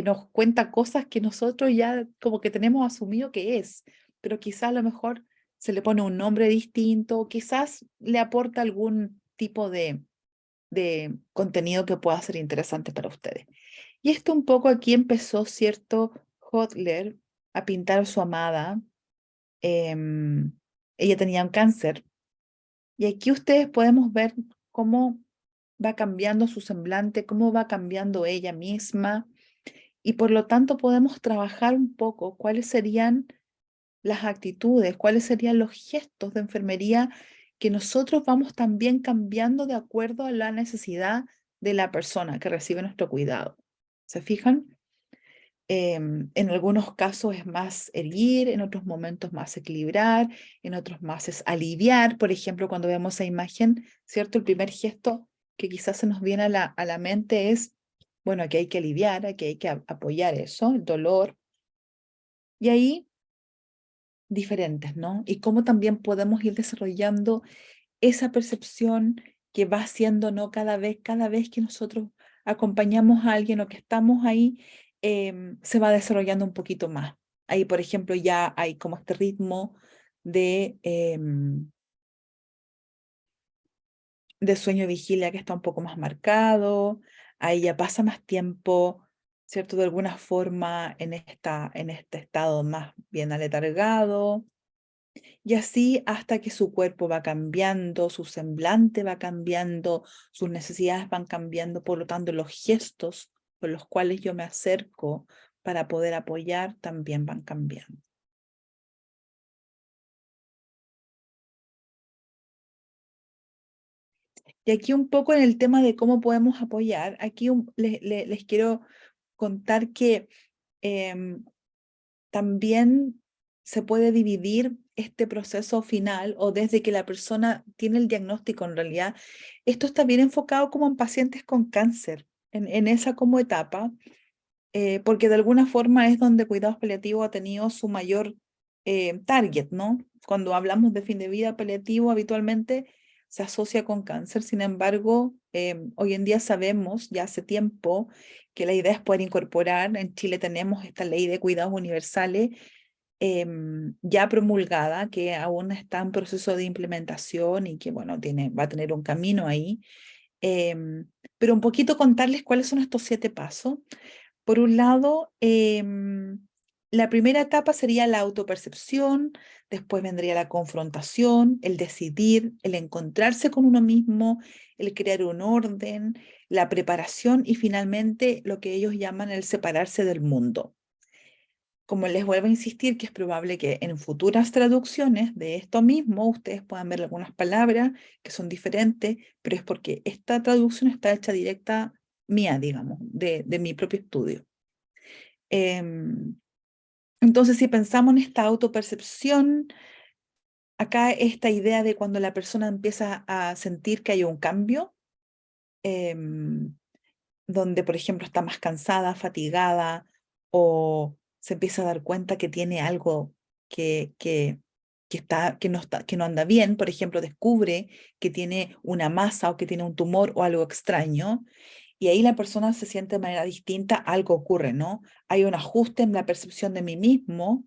S2: nos cuenta cosas que nosotros ya como que tenemos asumido que es, pero quizás a lo mejor se le pone un nombre distinto, quizás le aporta algún tipo de contenido que pueda ser interesante para ustedes. Y esto un poco aquí empezó, ¿cierto? Hodler a pintar a su amada. em, Ella tenía un cáncer. Y aquí ustedes podemos ver cómo va cambiando su semblante, cómo va cambiando ella misma. Y por lo tanto podemos trabajar un poco cuáles serían las actitudes, cuáles serían los gestos de enfermería que nosotros vamos también cambiando de acuerdo a la necesidad de la persona que recibe nuestro cuidado. ¿Se fijan? En algunos casos es más erguir, en otros momentos más equilibrar, en otros más es aliviar. Por ejemplo, cuando vemos esa imagen, ¿cierto? El primer gesto que quizás se nos viene a la mente es, bueno, aquí hay que aliviar, aquí hay que apoyar eso, el dolor. Y ahí diferentes, ¿no? Y cómo también podemos ir desarrollando esa percepción que va haciendo, ¿no? Cada vez que nosotros acompañamos a alguien o que estamos ahí, se va desarrollando un poquito más. Ahí, por ejemplo, ya hay como este ritmo de sueño-vigilia que está un poco más marcado, ahí ya pasa más tiempo, ¿cierto? De alguna forma en este estado más bien aletargado. Y así hasta que su cuerpo va cambiando, su semblante va cambiando, sus necesidades van cambiando, por lo tanto los gestos con los cuales yo me acerco para poder apoyar también van cambiando. Y aquí un poco en el tema de cómo podemos apoyar, aquí les quiero contar que también se puede dividir este proceso final o desde que la persona tiene el diagnóstico en realidad. Esto está bien enfocado como en pacientes con cáncer, en esa como etapa, porque de alguna forma es donde cuidados paliativos ha tenido su mayor target, ¿no? Cuando hablamos de fin de vida paliativo, habitualmente se asocia con cáncer. Sin embargo, hoy en día sabemos, ya hace tiempo, que la idea es poder incorporar, en Chile tenemos esta ley de cuidados universales ya promulgada, que aún está en proceso de implementación y que, bueno, va a tener un camino ahí. Pero un poquito contarles cuáles son estos 7 pasos. Por un lado, la primera etapa sería la autopercepción, después vendría la confrontación, el decidir, el encontrarse con uno mismo, el crear un orden, la preparación y finalmente lo que ellos llaman el separarse del mundo. Como les vuelvo a insistir, que es probable que en futuras traducciones de esto mismo ustedes puedan ver algunas palabras que son diferentes, pero es porque esta traducción está hecha directa mía, digamos, de mi propio estudio. Entonces, si pensamos en esta autopercepción, acá esta idea de cuando la persona empieza a sentir que hay un cambio, donde, por ejemplo, está más cansada, fatigada, o se empieza a dar cuenta que tiene algo que no anda bien, por ejemplo, descubre que tiene una masa o que tiene un tumor o algo extraño, y ahí la persona se siente de manera distinta, algo ocurre, ¿no? Hay un ajuste en la percepción de mí mismo,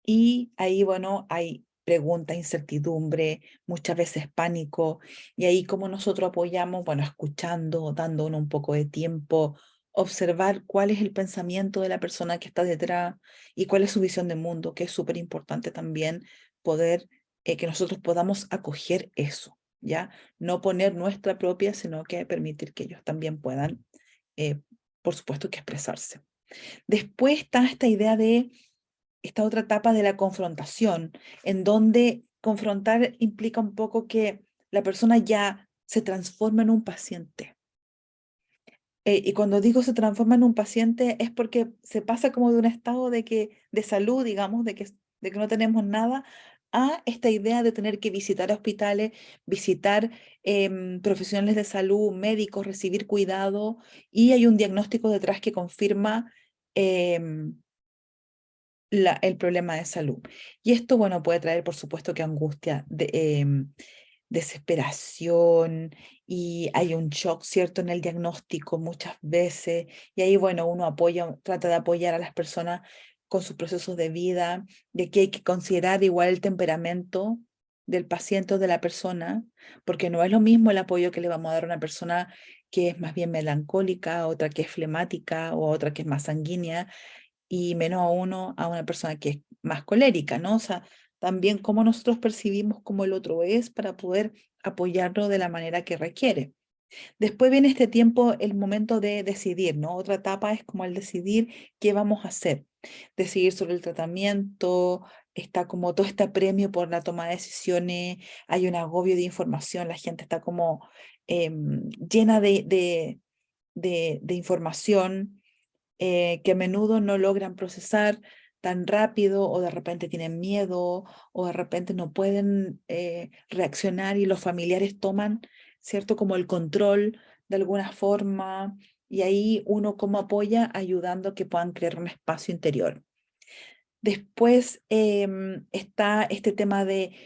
S2: y ahí, bueno, hay pregunta, incertidumbre, muchas veces pánico, y ahí como nosotros apoyamos, bueno, escuchando, dando un poco de tiempo, observar cuál es el pensamiento de la persona que está detrás y cuál es su visión de mundo, que es súper importante también poder, que nosotros podamos acoger eso, ¿ya? No poner nuestra propia, sino que permitir que ellos también puedan, por supuesto, que expresarse. Después está esta idea de esta otra etapa de la confrontación, en donde confrontar implica un poco que la persona ya se transforma en un paciente. Y cuando digo se transforma en un paciente es porque se pasa como de un estado de salud, digamos, de que no tenemos nada, a esta idea de tener que visitar hospitales, visitar profesionales de salud, médicos, recibir cuidado, y hay un diagnóstico detrás que confirma em, el problema de salud. Y esto, bueno, puede traer, por supuesto, que angustia, desesperación, y hay un shock, ¿cierto?, en el diagnóstico muchas veces. Y ahí, bueno, uno trata de apoyar a las personas con sus procesos de vida, de que hay que considerar igual el temperamento del paciente o de la persona, porque no es lo mismo el apoyo que le vamos a dar a una persona que es más bien melancólica, otra que es flemática o otra que es más sanguínea, y menos a una persona que es más colérica, ¿no? O sea, también cómo nosotros percibimos cómo el otro es para poder apoyarlo de la manera que requiere. Después viene este tiempo, el momento de decidir, ¿no? Otra etapa es como el decidir qué vamos a hacer. Decidir sobre el tratamiento, está como todo este apremio por la toma de decisiones, hay un agobio de información, la gente está como llena de información, que a menudo no logran procesar tan rápido, o de repente tienen miedo, o de repente no pueden reaccionar, y los familiares toman, ¿cierto?, como el control de alguna forma, y ahí uno como apoya ayudando a que puedan crear un espacio interior. Después está este tema de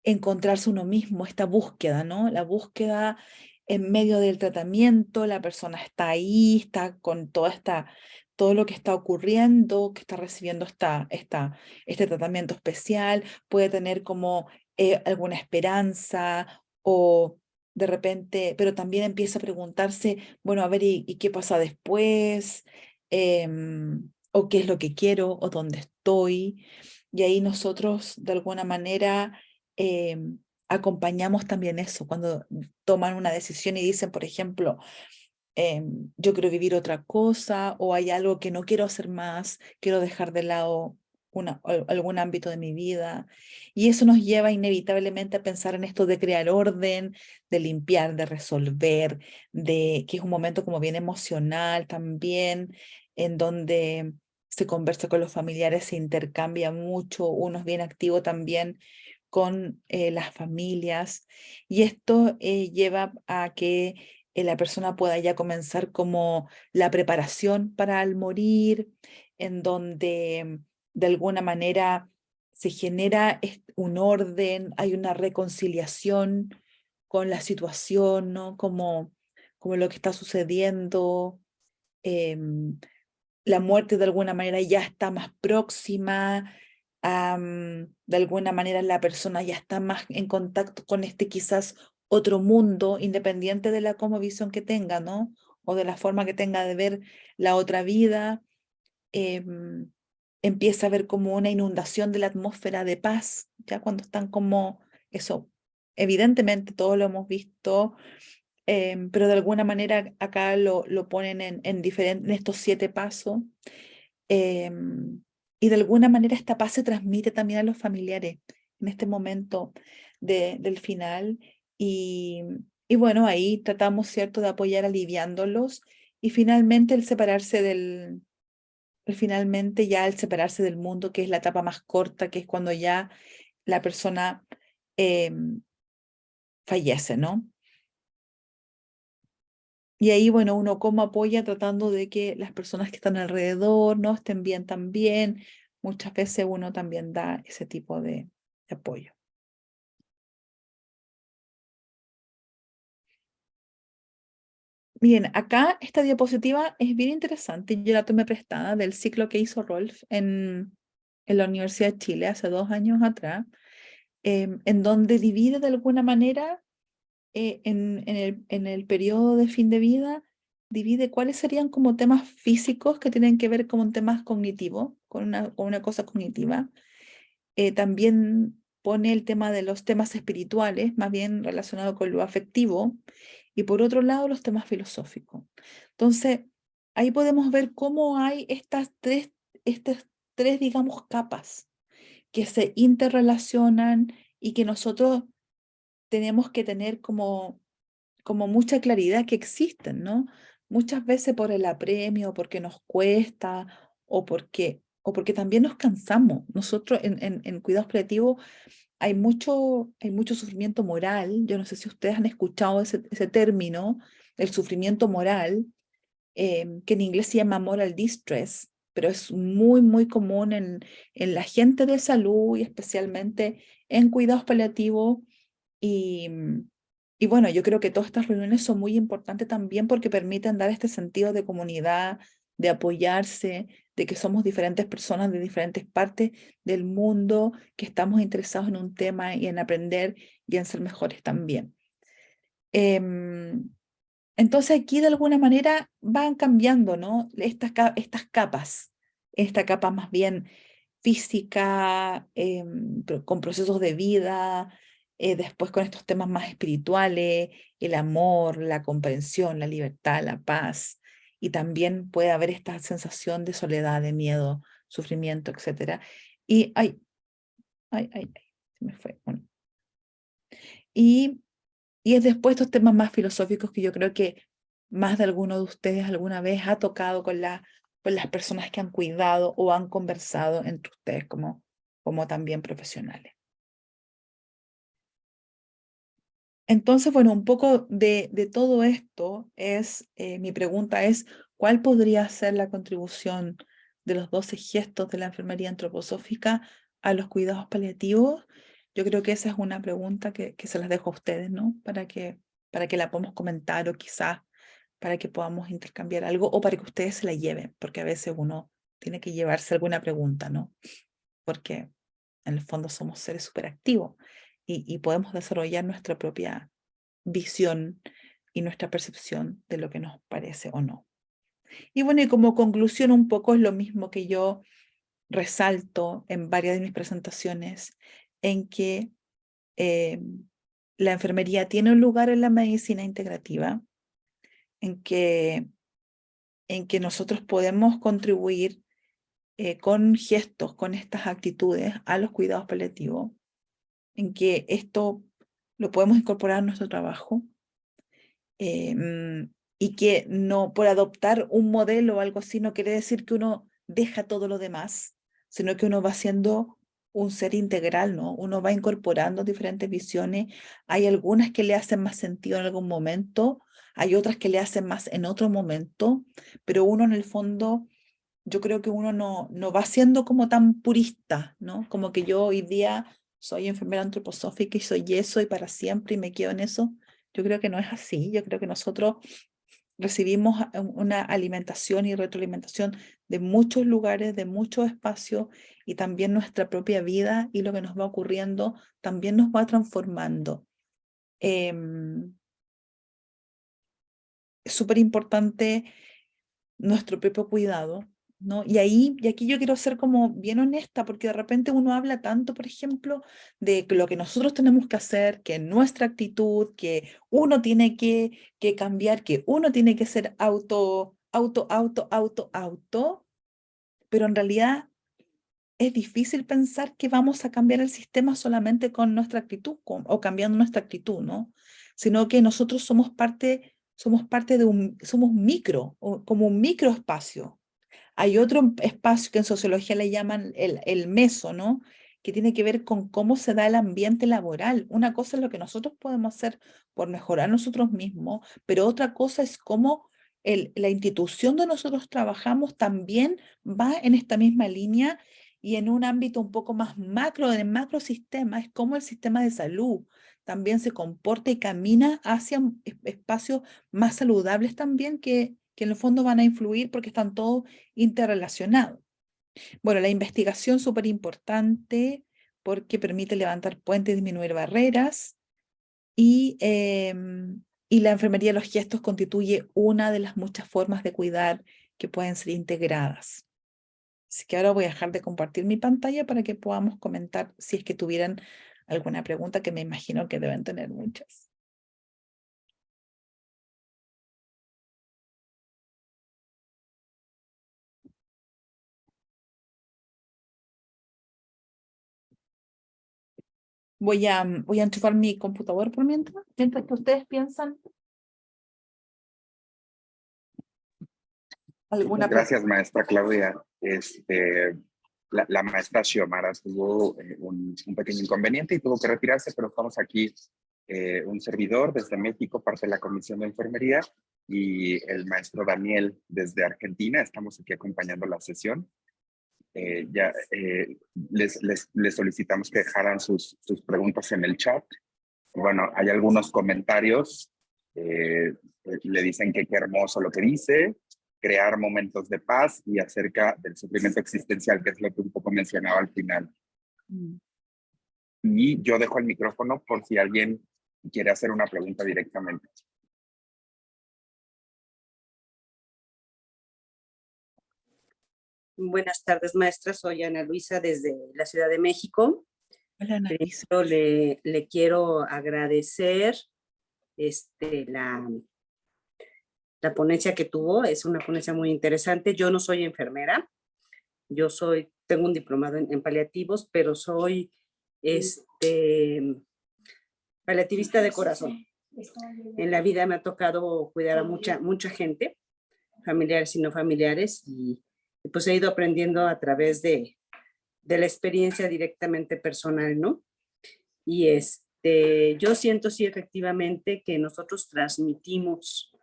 S2: encontrarse uno mismo, esta búsqueda, ¿no? La búsqueda en medio del tratamiento, la persona está ahí, está con todo lo que está ocurriendo, que está recibiendo este tratamiento especial, puede tener como alguna esperanza, o de repente, pero también empieza a preguntarse, bueno, a ver, ¿y qué pasa después? O qué es lo que quiero, o dónde estoy. Y ahí nosotros, de alguna manera, acompañamos también eso, cuando toman una decisión y dicen, por ejemplo, yo quiero vivir otra cosa, o hay algo que no quiero hacer más, quiero dejar de lado algún ámbito de mi vida. Y eso nos lleva inevitablemente a pensar en esto de crear orden, de limpiar, de resolver, que es un momento como bien emocional también, en donde se conversa con los familiares, se intercambia mucho, uno es bien activo también con las familias. Y esto lleva a que la persona pueda ya comenzar como la preparación para el morir, en donde de alguna manera se genera un orden, hay una reconciliación con la situación, ¿no? Como lo que está sucediendo. La muerte de alguna manera ya está más próxima, de alguna manera la persona ya está más en contacto con este quizás otro mundo, independiente de la como visión que tenga, ¿no? O de la forma que tenga de ver la otra vida. Empieza a haber como una inundación de la atmósfera de paz, ya cuando están como eso, evidentemente todos lo hemos visto, pero de alguna manera acá lo ponen en estos 7 pasos, y de alguna manera esta paz se transmite también a los familiares en este momento del final, y, y bueno, ahí tratamos, ¿cierto?, de apoyar aliviándolos, y finalmente finalmente ya el separarse del mundo, que es la etapa más corta, que es cuando ya la persona fallece, ¿no? Y ahí, bueno, uno cómo apoya tratando de que las personas que están alrededor, ¿no?, estén bien también. Muchas veces uno también da ese tipo de apoyo. Bien, acá esta diapositiva es bien interesante. Yo la tomé prestada del ciclo que hizo Rolf en la Universidad de Chile hace 2 años atrás, en donde divide de alguna manera en el periodo de fin de vida, divide cuáles serían como temas físicos que tienen que ver con temas cognitivos, con una cosa cognitiva. También pone el tema de los temas espirituales, más bien relacionado con lo afectivo, y por otro lado los temas filosóficos. Entonces, ahí podemos ver cómo hay estas tres, digamos, capas que se interrelacionan y que nosotros tenemos que tener como mucha claridad que existen, ¿no? Muchas veces por el apremio, porque nos cuesta, o porque también nos cansamos. Nosotros en cuidados paliativos hay mucho sufrimiento moral. Yo no sé si ustedes han escuchado ese término, el sufrimiento moral, que en inglés se llama moral distress, pero es muy, muy común en la gente de salud y especialmente en cuidados paliativos. Y, y bueno, yo creo que todas estas reuniones son muy importantes también porque permiten dar este sentido de comunidad, de apoyarse, de que somos diferentes personas de diferentes partes del mundo, que estamos interesados en un tema y en aprender y en ser mejores también. Entonces aquí de alguna manera van cambiando, ¿no? Estas capas, esta capa más bien física, con procesos de vida, después con estos temas más espirituales, el amor, la comprensión, la libertad, la paz, y también puede haber esta sensación de soledad, de miedo, sufrimiento, etc. Y, se me fue. Bueno. Y es después estos temas más filosóficos que yo creo que más de alguno de ustedes alguna vez ha tocado con las personas que han cuidado o han conversado entre ustedes como también profesionales. Entonces, bueno, un poco de todo esto mi pregunta es, ¿cuál podría ser la contribución de los 12 gestos de la enfermería antroposófica a los cuidados paliativos? Yo creo que esa es una pregunta que se las dejo a ustedes, ¿no? Para que la podamos comentar o quizás para que podamos intercambiar algo o para que ustedes se la lleven, porque a veces uno tiene que llevarse alguna pregunta, ¿no? Porque en el fondo somos seres súper activos y podemos desarrollar nuestra propia visión y nuestra percepción de lo que nos parece o no. Y bueno, y como conclusión un poco es lo mismo que yo resalto en varias de mis presentaciones, en que la enfermería tiene un lugar en la medicina integrativa, en que nosotros podemos contribuir con gestos, con estas actitudes a los cuidados paliativos, en que esto lo podemos incorporar a nuestro trabajo, y que no por adoptar un modelo o algo así no quiere decir que uno deja todo lo demás, sino que uno va siendo un ser integral, ¿no? Uno va incorporando diferentes visiones. Hay algunas que le hacen más sentido en algún momento, hay otras que le hacen más en otro momento, pero uno en el fondo, yo creo que uno no va siendo como tan purista, ¿no? Como que yo hoy día soy enfermera antroposófica y soy eso y para siempre y me quedo en eso. Yo creo que no es así. Yo creo que nosotros recibimos una alimentación y retroalimentación de muchos lugares, de muchos espacios, y también nuestra propia vida y lo que nos va ocurriendo también nos va transformando. Es súper importante nuestro propio cuidado, ¿no? Y aquí yo quiero ser como bien honesta, porque de repente uno habla tanto, por ejemplo, de lo que nosotros tenemos que hacer, que nuestra actitud, que uno tiene que cambiar, que uno tiene que ser auto, pero en realidad es difícil pensar que vamos a cambiar el sistema solamente con nuestra actitud o cambiando nuestra actitud, ¿no? Sino que nosotros somos parte de somos micro, o como un microespacio. Hay otro espacio que en sociología le llaman el meso, ¿no? Que tiene que ver con cómo se da el ambiente laboral. Una cosa es lo que nosotros podemos hacer por mejorar nosotros mismos, pero otra cosa es cómo la institución donde nosotros trabajamos también va en esta misma línea, y en un ámbito un poco más macro, en el macrosistema, es cómo el sistema de salud también se comporta y camina hacia espacios más saludables también, que en el fondo van a influir porque están todos interrelacionados. Bueno, la investigación es súper importante porque permite levantar puentes, disminuir barreras, y la enfermería de los gestos constituye una de las muchas formas de cuidar que pueden ser integradas. Así que ahora voy a dejar de compartir mi pantalla para que podamos comentar si es que tuvieran alguna pregunta, que me imagino que deben tener muchas. Voy a enchufar mi computador por mientras que ustedes piensan alguna pregunta.
S4: Gracias, maestra Claudia. La maestra Xiomara tuvo un pequeño inconveniente y tuvo que retirarse, pero estamos aquí, un servidor desde México, parte de la Comisión de Enfermería, y el maestro Daniel desde Argentina. Estamos aquí acompañando la sesión. Les solicitamos que dejaran sus preguntas en el chat. Bueno, hay algunos comentarios. Le dicen que qué hermoso lo que dice, crear momentos de paz, y acerca del sufrimiento existencial, que es lo que un poco mencionaba al final. Y yo dejo el micrófono por si alguien quiere hacer una pregunta directamente.
S5: Buenas tardes, maestra. Soy Ana Luisa desde la Ciudad de México.
S2: Hola, Ana Luisa.
S5: Primero le quiero agradecer la ponencia que tuvo. Es una ponencia muy interesante. Yo no soy enfermera. Tengo un diplomado en paliativos, pero soy paliativista de corazón. En la vida me ha tocado cuidar a mucha gente, familiares y no familiares, y pues he ido aprendiendo a través de la experiencia directamente personal, ¿no? Y yo siento sí efectivamente que nosotros transmitimos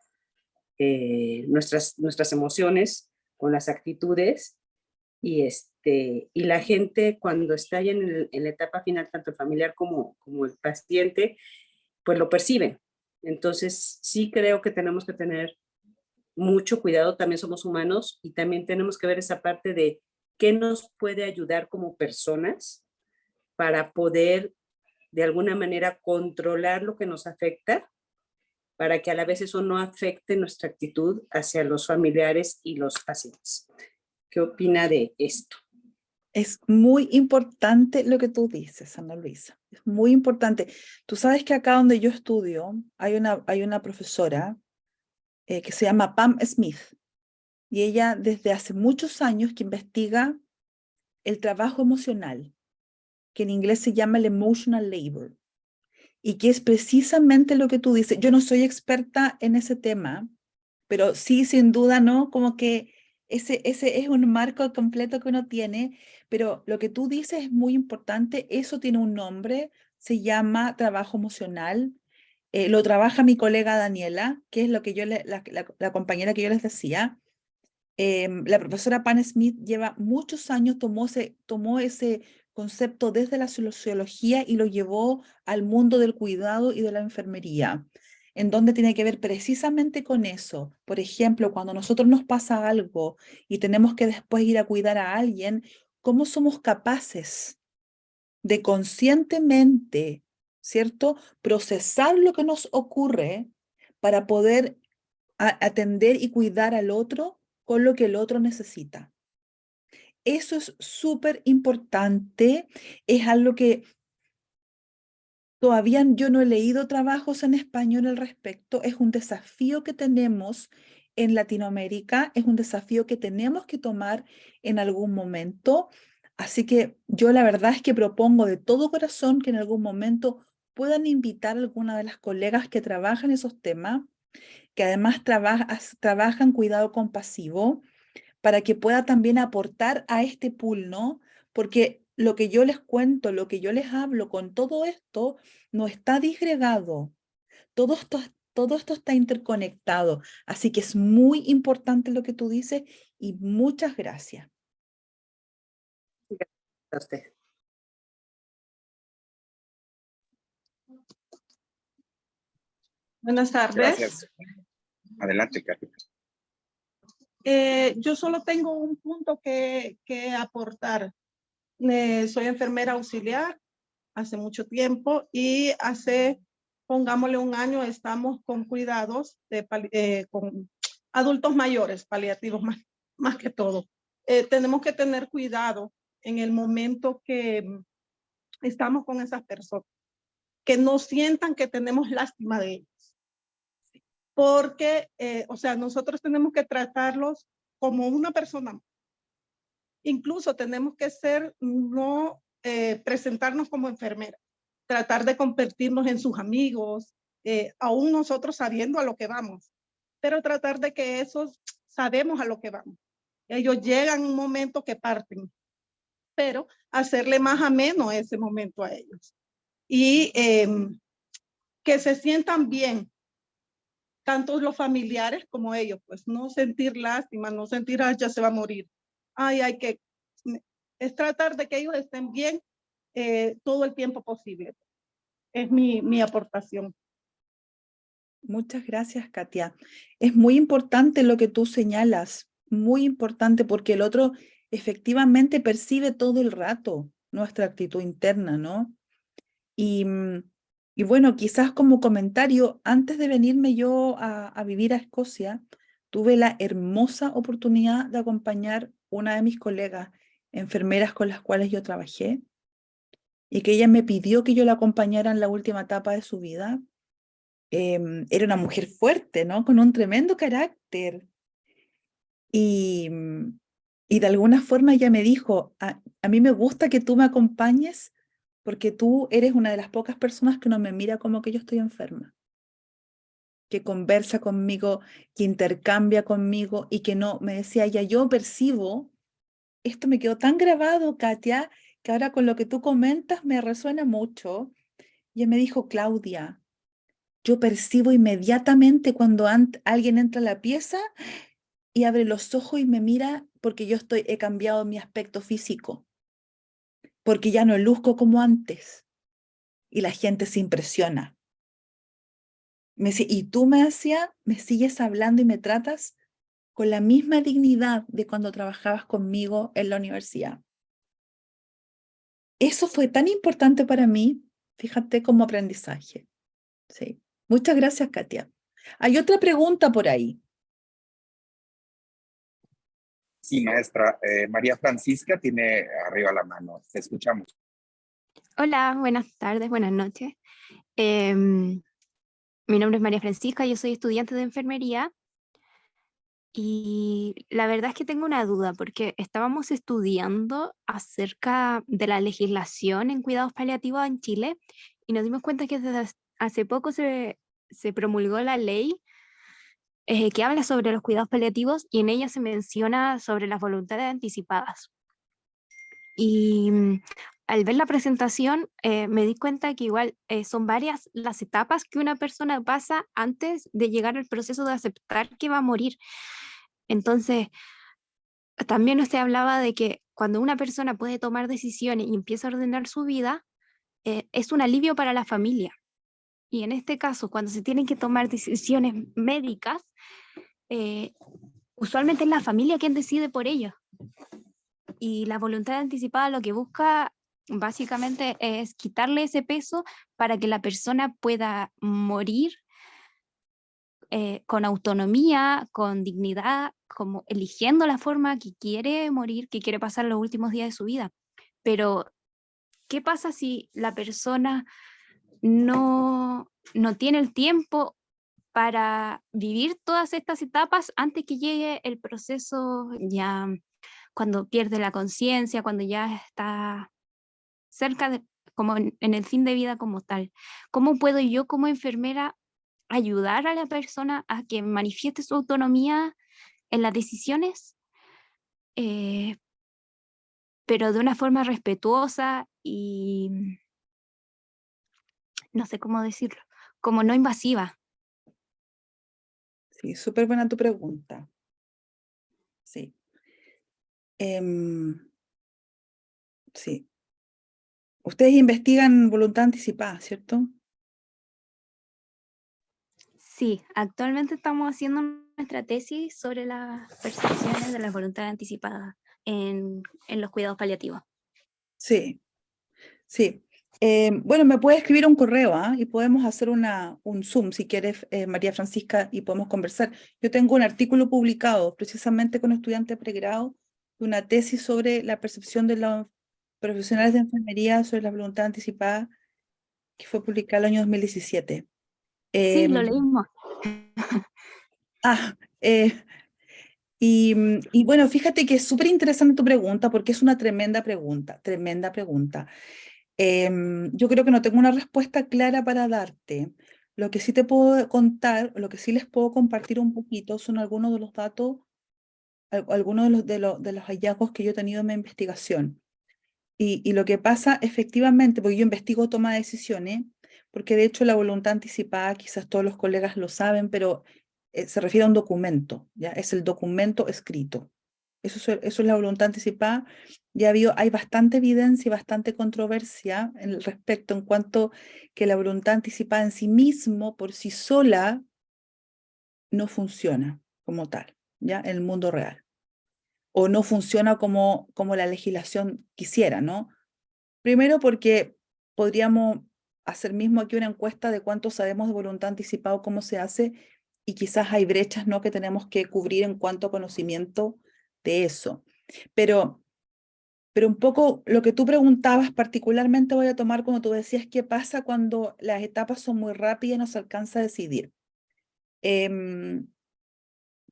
S5: nuestras emociones con las actitudes, y la gente cuando está ya en la etapa final, tanto el familiar como el paciente, pues lo percibe. Entonces sí creo que tenemos que tener mucho cuidado, también somos humanos y también tenemos que ver esa parte de qué nos puede ayudar como personas para poder de alguna manera controlar lo que nos afecta, para que a la vez eso no afecte nuestra actitud hacia los familiares y los pacientes. ¿Qué opina de esto?
S2: Es muy importante lo que tú dices, Ana Luisa. Es muy importante. Tú sabes que acá donde yo estudio hay una profesora que se llama Pam Smith, y ella desde hace muchos años que investiga el trabajo emocional, que en inglés se llama el emotional labor, y que es precisamente lo que tú dices. Yo no soy experta en ese tema, pero sí, sin duda, ¿no? Como que ese es un marco completo que uno tiene, pero lo que tú dices es muy importante. Eso tiene un nombre, se llama trabajo emocional. Lo trabaja mi colega Daniela, que es lo que yo la compañera que yo les decía. La profesora Pam Smith lleva muchos años, tomó ese concepto desde la sociología y lo llevó al mundo del cuidado y de la enfermería, en donde tiene que ver precisamente con eso. Por ejemplo, cuando a nosotros nos pasa algo y tenemos que después ir a cuidar a alguien, ¿cómo somos capaces de conscientemente, ¿cierto?, procesar lo que nos ocurre para poder atender y cuidar al otro con lo que el otro necesita? Eso es súper importante, es algo que todavía yo no he leído trabajos en español al respecto, es un desafío que tenemos en Latinoamérica, es un desafío que tenemos que tomar en algún momento, así que yo la verdad es que propongo de todo corazón que en algún momento puedan invitar a alguna de las colegas que trabajan esos temas, que además trabajan cuidado compasivo, para que pueda también aportar a este pool, ¿no? Porque lo que yo les cuento, lo que yo les hablo con todo esto, no está disgregado. Todo esto está interconectado. Así que es muy importante lo que tú dices y muchas gracias.
S5: A usted.
S6: Buenas tardes.
S4: Gracias. Adelante, Katy.
S6: Yo solo tengo un punto que aportar. Soy enfermera auxiliar hace mucho tiempo y pongámosle un año, estamos con cuidados con adultos mayores, paliativos más que todo. Tenemos que tener cuidado en el momento que estamos con esas personas, que no sientan que tenemos lástima de ellos. Porque, o sea, nosotros tenemos que tratarlos como una persona. Incluso tenemos que no presentarnos como enfermeras, tratar de convertirnos en sus amigos, aún nosotros sabiendo a lo que vamos, pero tratar de que esos sabemos a lo que vamos. Ellos llegan un momento que parten, pero hacerle más ameno ese momento a ellos. Y que se sientan bien, tanto los familiares como ellos, pues no sentir lástima, no sentir, ya se va a morir. Es tratar de que ellos estén bien todo el tiempo posible. Es mi aportación.
S2: Muchas gracias, Katia. Es muy importante lo que tú señalas, muy importante porque el otro efectivamente percibe todo el rato nuestra actitud interna, ¿no? Y bueno, quizás como comentario, antes de venirme yo a vivir a Escocia, tuve la hermosa oportunidad de acompañar una de mis colegas, enfermeras con las cuales yo trabajé, y que ella me pidió que yo la acompañara en la última etapa de su vida. Era una mujer fuerte, ¿no? Con un tremendo carácter. Y de alguna forma ella me dijo, a mí me gusta que tú me acompañes porque tú eres una de las pocas personas que no me mira como que yo estoy enferma, que conversa conmigo, que intercambia conmigo y que no, me decía ella, yo percibo, esto me quedó tan grabado, Katia, que ahora con lo que tú comentas me resuena mucho. Y ella me dijo, Claudia, yo percibo inmediatamente cuando alguien entra a la pieza y abre los ojos y me mira porque he cambiado mi aspecto físico, porque ya no luzco como antes y la gente se impresiona. Me decía, y tú me sigues hablando y me tratas con la misma dignidad de cuando trabajabas conmigo en la universidad. Eso fue tan importante para mí, fíjate, como aprendizaje. Sí. Muchas gracias, Katia. Hay otra pregunta por ahí.
S4: Sí, maestra. María Francisca tiene arriba la mano. Te escuchamos.
S7: Hola, buenas tardes, buenas noches. Mi nombre es María Francisca, yo soy estudiante de enfermería Y la verdad es que tengo una duda, porque estábamos estudiando acerca de la legislación en cuidados paliativos en Chile y nos dimos cuenta que desde hace poco se promulgó la ley que habla sobre los cuidados paliativos y en ella se menciona sobre las voluntades anticipadas. Y al ver la presentación me di cuenta que igual son varias las etapas que una persona pasa antes de llegar al proceso de aceptar que va a morir. Entonces, también usted hablaba de que cuando una persona puede tomar decisiones y empieza a ordenar su vida, es un alivio para la familia. Y en este caso, cuando se tienen que tomar decisiones médicas, usualmente es la familia quien decide por ello. Y la voluntad anticipada lo que busca básicamente es quitarle ese peso para que la persona pueda morir con autonomía, con dignidad, como eligiendo la forma que quiere morir, que quiere pasar los últimos días de su vida. Pero, ¿qué pasa si la persona no tiene el tiempo para vivir todas estas etapas antes que llegue el proceso, ya cuando pierde la conciencia, cuando ya está cerca de, como en el fin de vida como tal? ¿Cómo puedo yo como enfermera ayudar a la persona a que manifieste su autonomía en las decisiones, eh, pero de una forma respetuosa y no sé cómo decirlo, como no invasiva?
S2: Sí, súper buena tu pregunta. Sí. Sí. Ustedes investigan voluntad anticipada, ¿cierto?
S7: Sí, actualmente estamos haciendo nuestra tesis sobre las percepciones de la voluntad anticipada en los cuidados paliativos.
S2: Sí, sí. Bueno, me puedes escribir un correo, ¿ah? Y podemos hacer un Zoom, si quieres, María Francisca, y podemos conversar. Yo tengo un artículo publicado precisamente con estudiantes de pregrado, de una tesis sobre la percepción de los profesionales de enfermería sobre la voluntad anticipada, que fue publicada el año 2017.
S7: Sí, lo
S2: Em,
S7: leímos.
S2: ah, eh, y bueno, fíjate que es súper interesante tu pregunta porque es una tremenda pregunta, tremenda pregunta. Yo creo que no tengo una respuesta clara para darte. Lo que sí te puedo contar, lo que sí les puedo compartir un poquito son algunos de los datos, algunos de los hallazgos que yo he tenido en mi investigación. Y lo que pasa efectivamente, porque yo investigo toma de decisiones, porque de hecho la voluntad anticipada, quizás todos los colegas lo saben, pero se refiere a un documento, ¿ya? Es el documento escrito. Eso es la voluntad anticipada. Ya hay bastante evidencia y bastante controversia en el respecto en cuanto que la voluntad anticipada en sí mismo, por sí sola, no funciona como tal, ¿ya? En el mundo real. O no funciona como la legislación quisiera, ¿no? Primero porque podríamos hacer mismo aquí una encuesta de cuánto sabemos de voluntad anticipada, cómo se hace, y quizás hay brechas, ¿no?, que tenemos que cubrir en cuanto a conocimiento de eso. Pero un poco lo que tú preguntabas, particularmente voy a tomar cuando tú decías qué pasa cuando las etapas son muy rápidas y no se alcanza a decidir.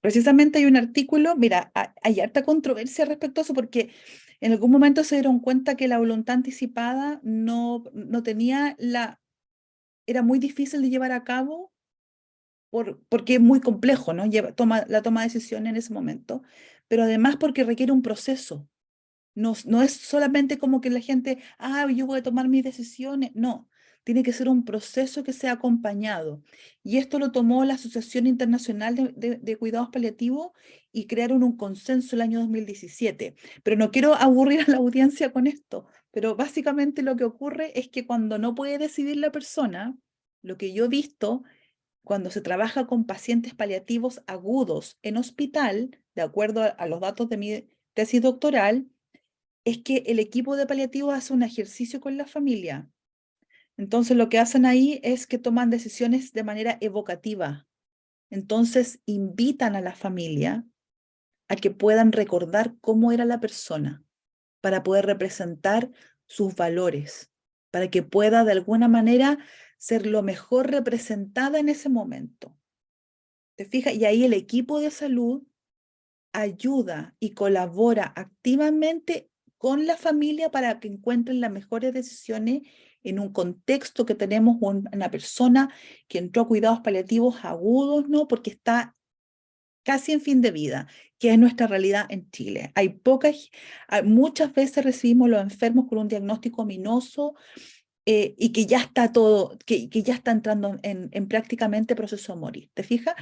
S2: Precisamente hay un artículo, mira, hay harta controversia respecto a eso porque en algún momento se dieron cuenta que la voluntad anticipada no tenía era muy difícil de llevar a cabo porque es muy complejo, ¿no? La toma de decisión en ese momento, pero además porque requiere un proceso. No es solamente como que la gente, yo voy a tomar mis decisiones. No, tiene que ser un proceso que sea acompañado. Y esto lo tomó la Asociación Internacional de Cuidados Paliativos y crearon un consenso el año 2017. Pero no quiero aburrir a la audiencia con esto, pero básicamente lo que ocurre es que cuando no puede decidir la persona, lo que yo he visto, cuando se trabaja con pacientes paliativos agudos en hospital, de acuerdo a los datos de mi tesis doctoral, es que el equipo de paliativos hace un ejercicio con la familia. Entonces lo que hacen ahí es que toman decisiones de manera evocativa. Entonces invitan a la familia a que puedan recordar cómo era la persona para poder representar sus valores, para que pueda de alguna manera ser lo mejor representada en ese momento. ¿Te fijas? Y ahí el equipo de salud ayuda y colabora activamente con la familia para que encuentren las mejores decisiones en un contexto que tenemos una persona que entró a cuidados paliativos agudos, ¿no? Porque está casi en fin de vida, que es nuestra realidad en Chile. Muchas veces recibimos los enfermos con un diagnóstico ominoso y que ya está todo, que ya está entrando en prácticamente proceso de morir, ¿te fijas?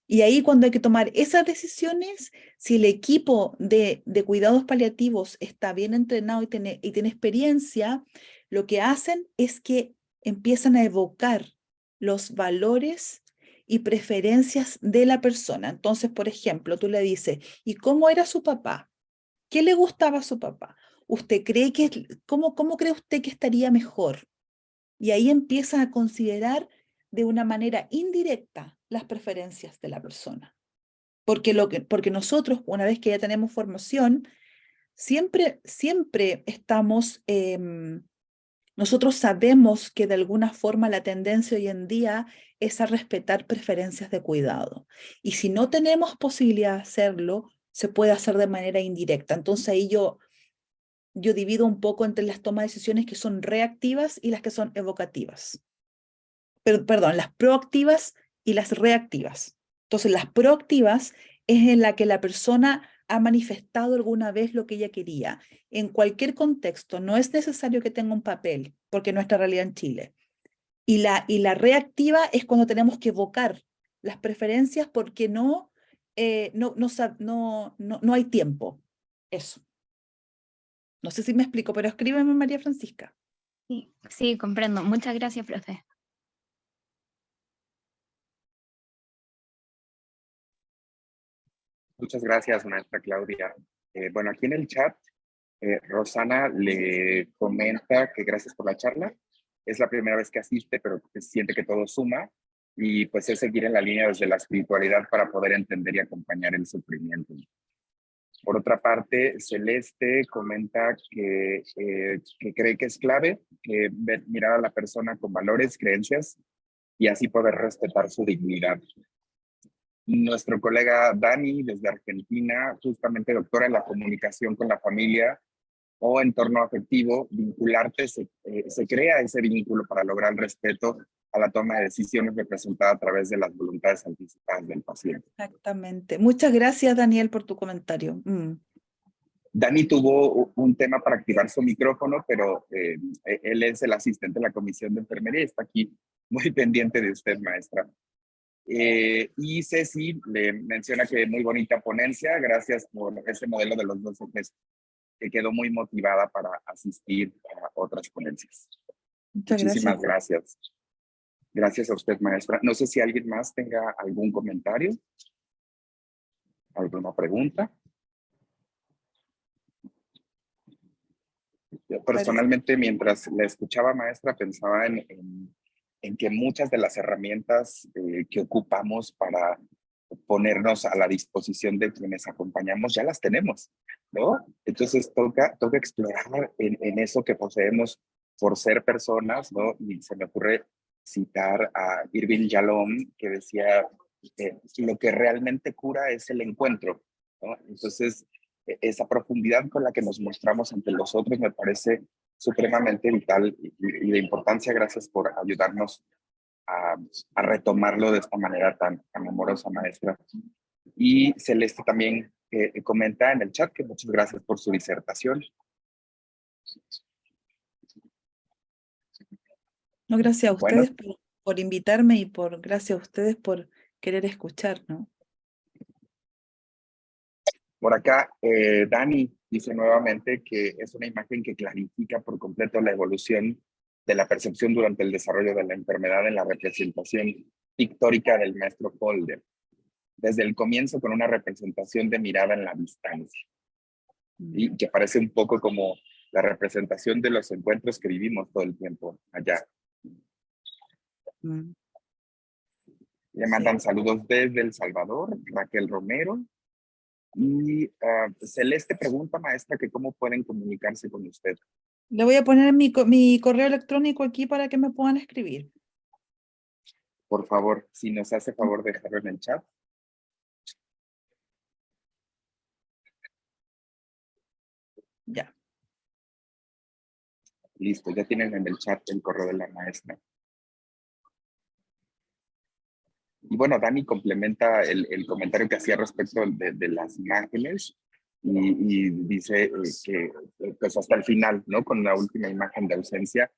S2: Y ahí cuando hay que tomar esas decisiones, si el equipo de cuidados paliativos está bien entrenado y tiene experiencia, lo que hacen es que empiezan a evocar los valores y preferencias de la persona. Entonces, por ejemplo, tú le dices, ¿y cómo era su papá? ¿Qué le gustaba a su papá? ¿Usted cree cómo cree usted que estaría mejor? Y ahí empiezan a considerar de una manera indirecta las preferencias de la persona. Porque nosotros, una vez que ya tenemos formación, siempre estamos, nosotros sabemos que de alguna forma la tendencia hoy en día es a respetar preferencias de cuidado. Y si no tenemos posibilidad de hacerlo, se puede hacer de manera indirecta. Entonces ahí yo divido un poco entre las tomas de decisiones que son reactivas y las que son evocativas. Perdón, las proactivas y las reactivas. Entonces, las proactivas es en la que la persona ha manifestado alguna vez lo que ella quería. En cualquier contexto, no es necesario que tenga un papel, porque es nuestra realidad en Chile. Y la reactiva es cuando tenemos que evocar las preferencias porque no hay tiempo. Eso. No sé si me explico, pero escríbeme, María Francisca.
S7: Sí, sí, comprendo. Muchas gracias, profe.
S4: Muchas gracias, maestra Claudia. Bueno, aquí en el chat, Rosana le comenta que gracias por la charla. Es la primera vez que asiste, pero que siente que todo suma. Y pues es seguir en la línea desde la espiritualidad para poder entender y acompañar el sufrimiento. Por otra parte, Celeste comenta que cree que es clave mirar a la persona con valores, creencias y así poder respetar su dignidad. Nuestro colega Dani, desde Argentina, justamente doctora en la comunicación con la familia o entorno afectivo, vincularte, se crea ese vínculo para lograr el respeto a la toma de decisiones representada a través de las voluntades anticipadas del paciente.
S2: Exactamente. Muchas gracias, Daniel, por tu comentario.
S4: Dani tuvo un tema para activar su micrófono, pero él es el asistente de la Comisión de Enfermería y está aquí muy pendiente de usted, maestra. Y Ceci le menciona que muy bonita ponencia, gracias por ese modelo de los 12 ejes, que quedó muy motivada para asistir a otras ponencias. Muchísimas gracias. Gracias a usted, maestra. No sé si alguien más tenga algún comentario, alguna pregunta. Yo personalmente, mientras la escuchaba, maestra, pensaba en que muchas de las herramientas que ocupamos para ponernos a la disposición de quienes acompañamos ya las tenemos, ¿no? Entonces toca explorar en eso que poseemos por ser personas, ¿no? Y se me ocurre citar a Irving Yalom, que decía lo que realmente cura es el encuentro, ¿no? Entonces, esa profundidad con la que nos mostramos ante los otros me parece supremamente vital y de importancia. Gracias por ayudarnos a retomarlo de esta manera tan amorosa, maestra. Y Celeste también comenta en el chat que muchas gracias por su disertación.
S2: No, gracias a ustedes por invitarme y gracias a ustedes por querer escuchar, ¿no?
S4: Por acá, Dani dice nuevamente que es una imagen que clarifica por completo la evolución de la percepción durante el desarrollo de la enfermedad en la representación pictórica del maestro Holder, desde el comienzo con una representación de mirada en la distancia, y que parece un poco como la representación de los encuentros que vivimos todo el tiempo allá. Le mandan saludos desde El Salvador, Raquel Romero. Y Celeste pregunta, maestra, que cómo pueden comunicarse con usted.
S2: Le voy a poner mi correo electrónico aquí para que me puedan escribir.
S4: Por favor, si nos hace favor de dejarlo en el chat.
S2: Ya.
S4: Listo, ya tienen en el chat el correo de la maestra. Y bueno, Dani complementa el comentario que hacía respecto de las imágenes y dice que pues hasta el final, ¿no? Con la última imagen de ausencia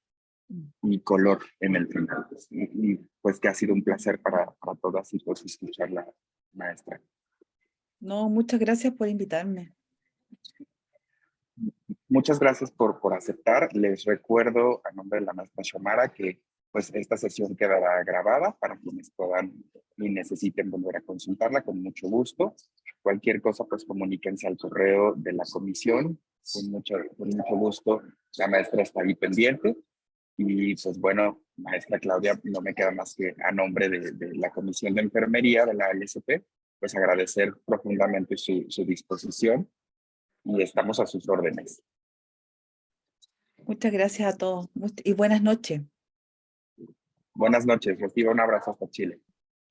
S4: y color en el final. Pues que ha sido un placer para todas y todos escuchar la maestra.
S2: No, muchas gracias por invitarme.
S4: Muchas gracias por aceptar. Les recuerdo a nombre de la maestra Xiomara que pues esta sesión quedará grabada para quienes puedan y necesiten volver a consultarla con mucho gusto. Cualquier cosa pues comuníquense al correo de la comisión. Con mucho gusto la maestra está ahí pendiente. Y pues bueno, maestra Claudia, no me queda más que a nombre de la Comisión de Enfermería de la LSP, pues agradecer profundamente su disposición y estamos a sus órdenes.
S2: Muchas gracias a todos y buenas noches.
S4: Buenas noches, reciba un abrazo hasta Chile.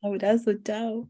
S2: Abrazo, chao.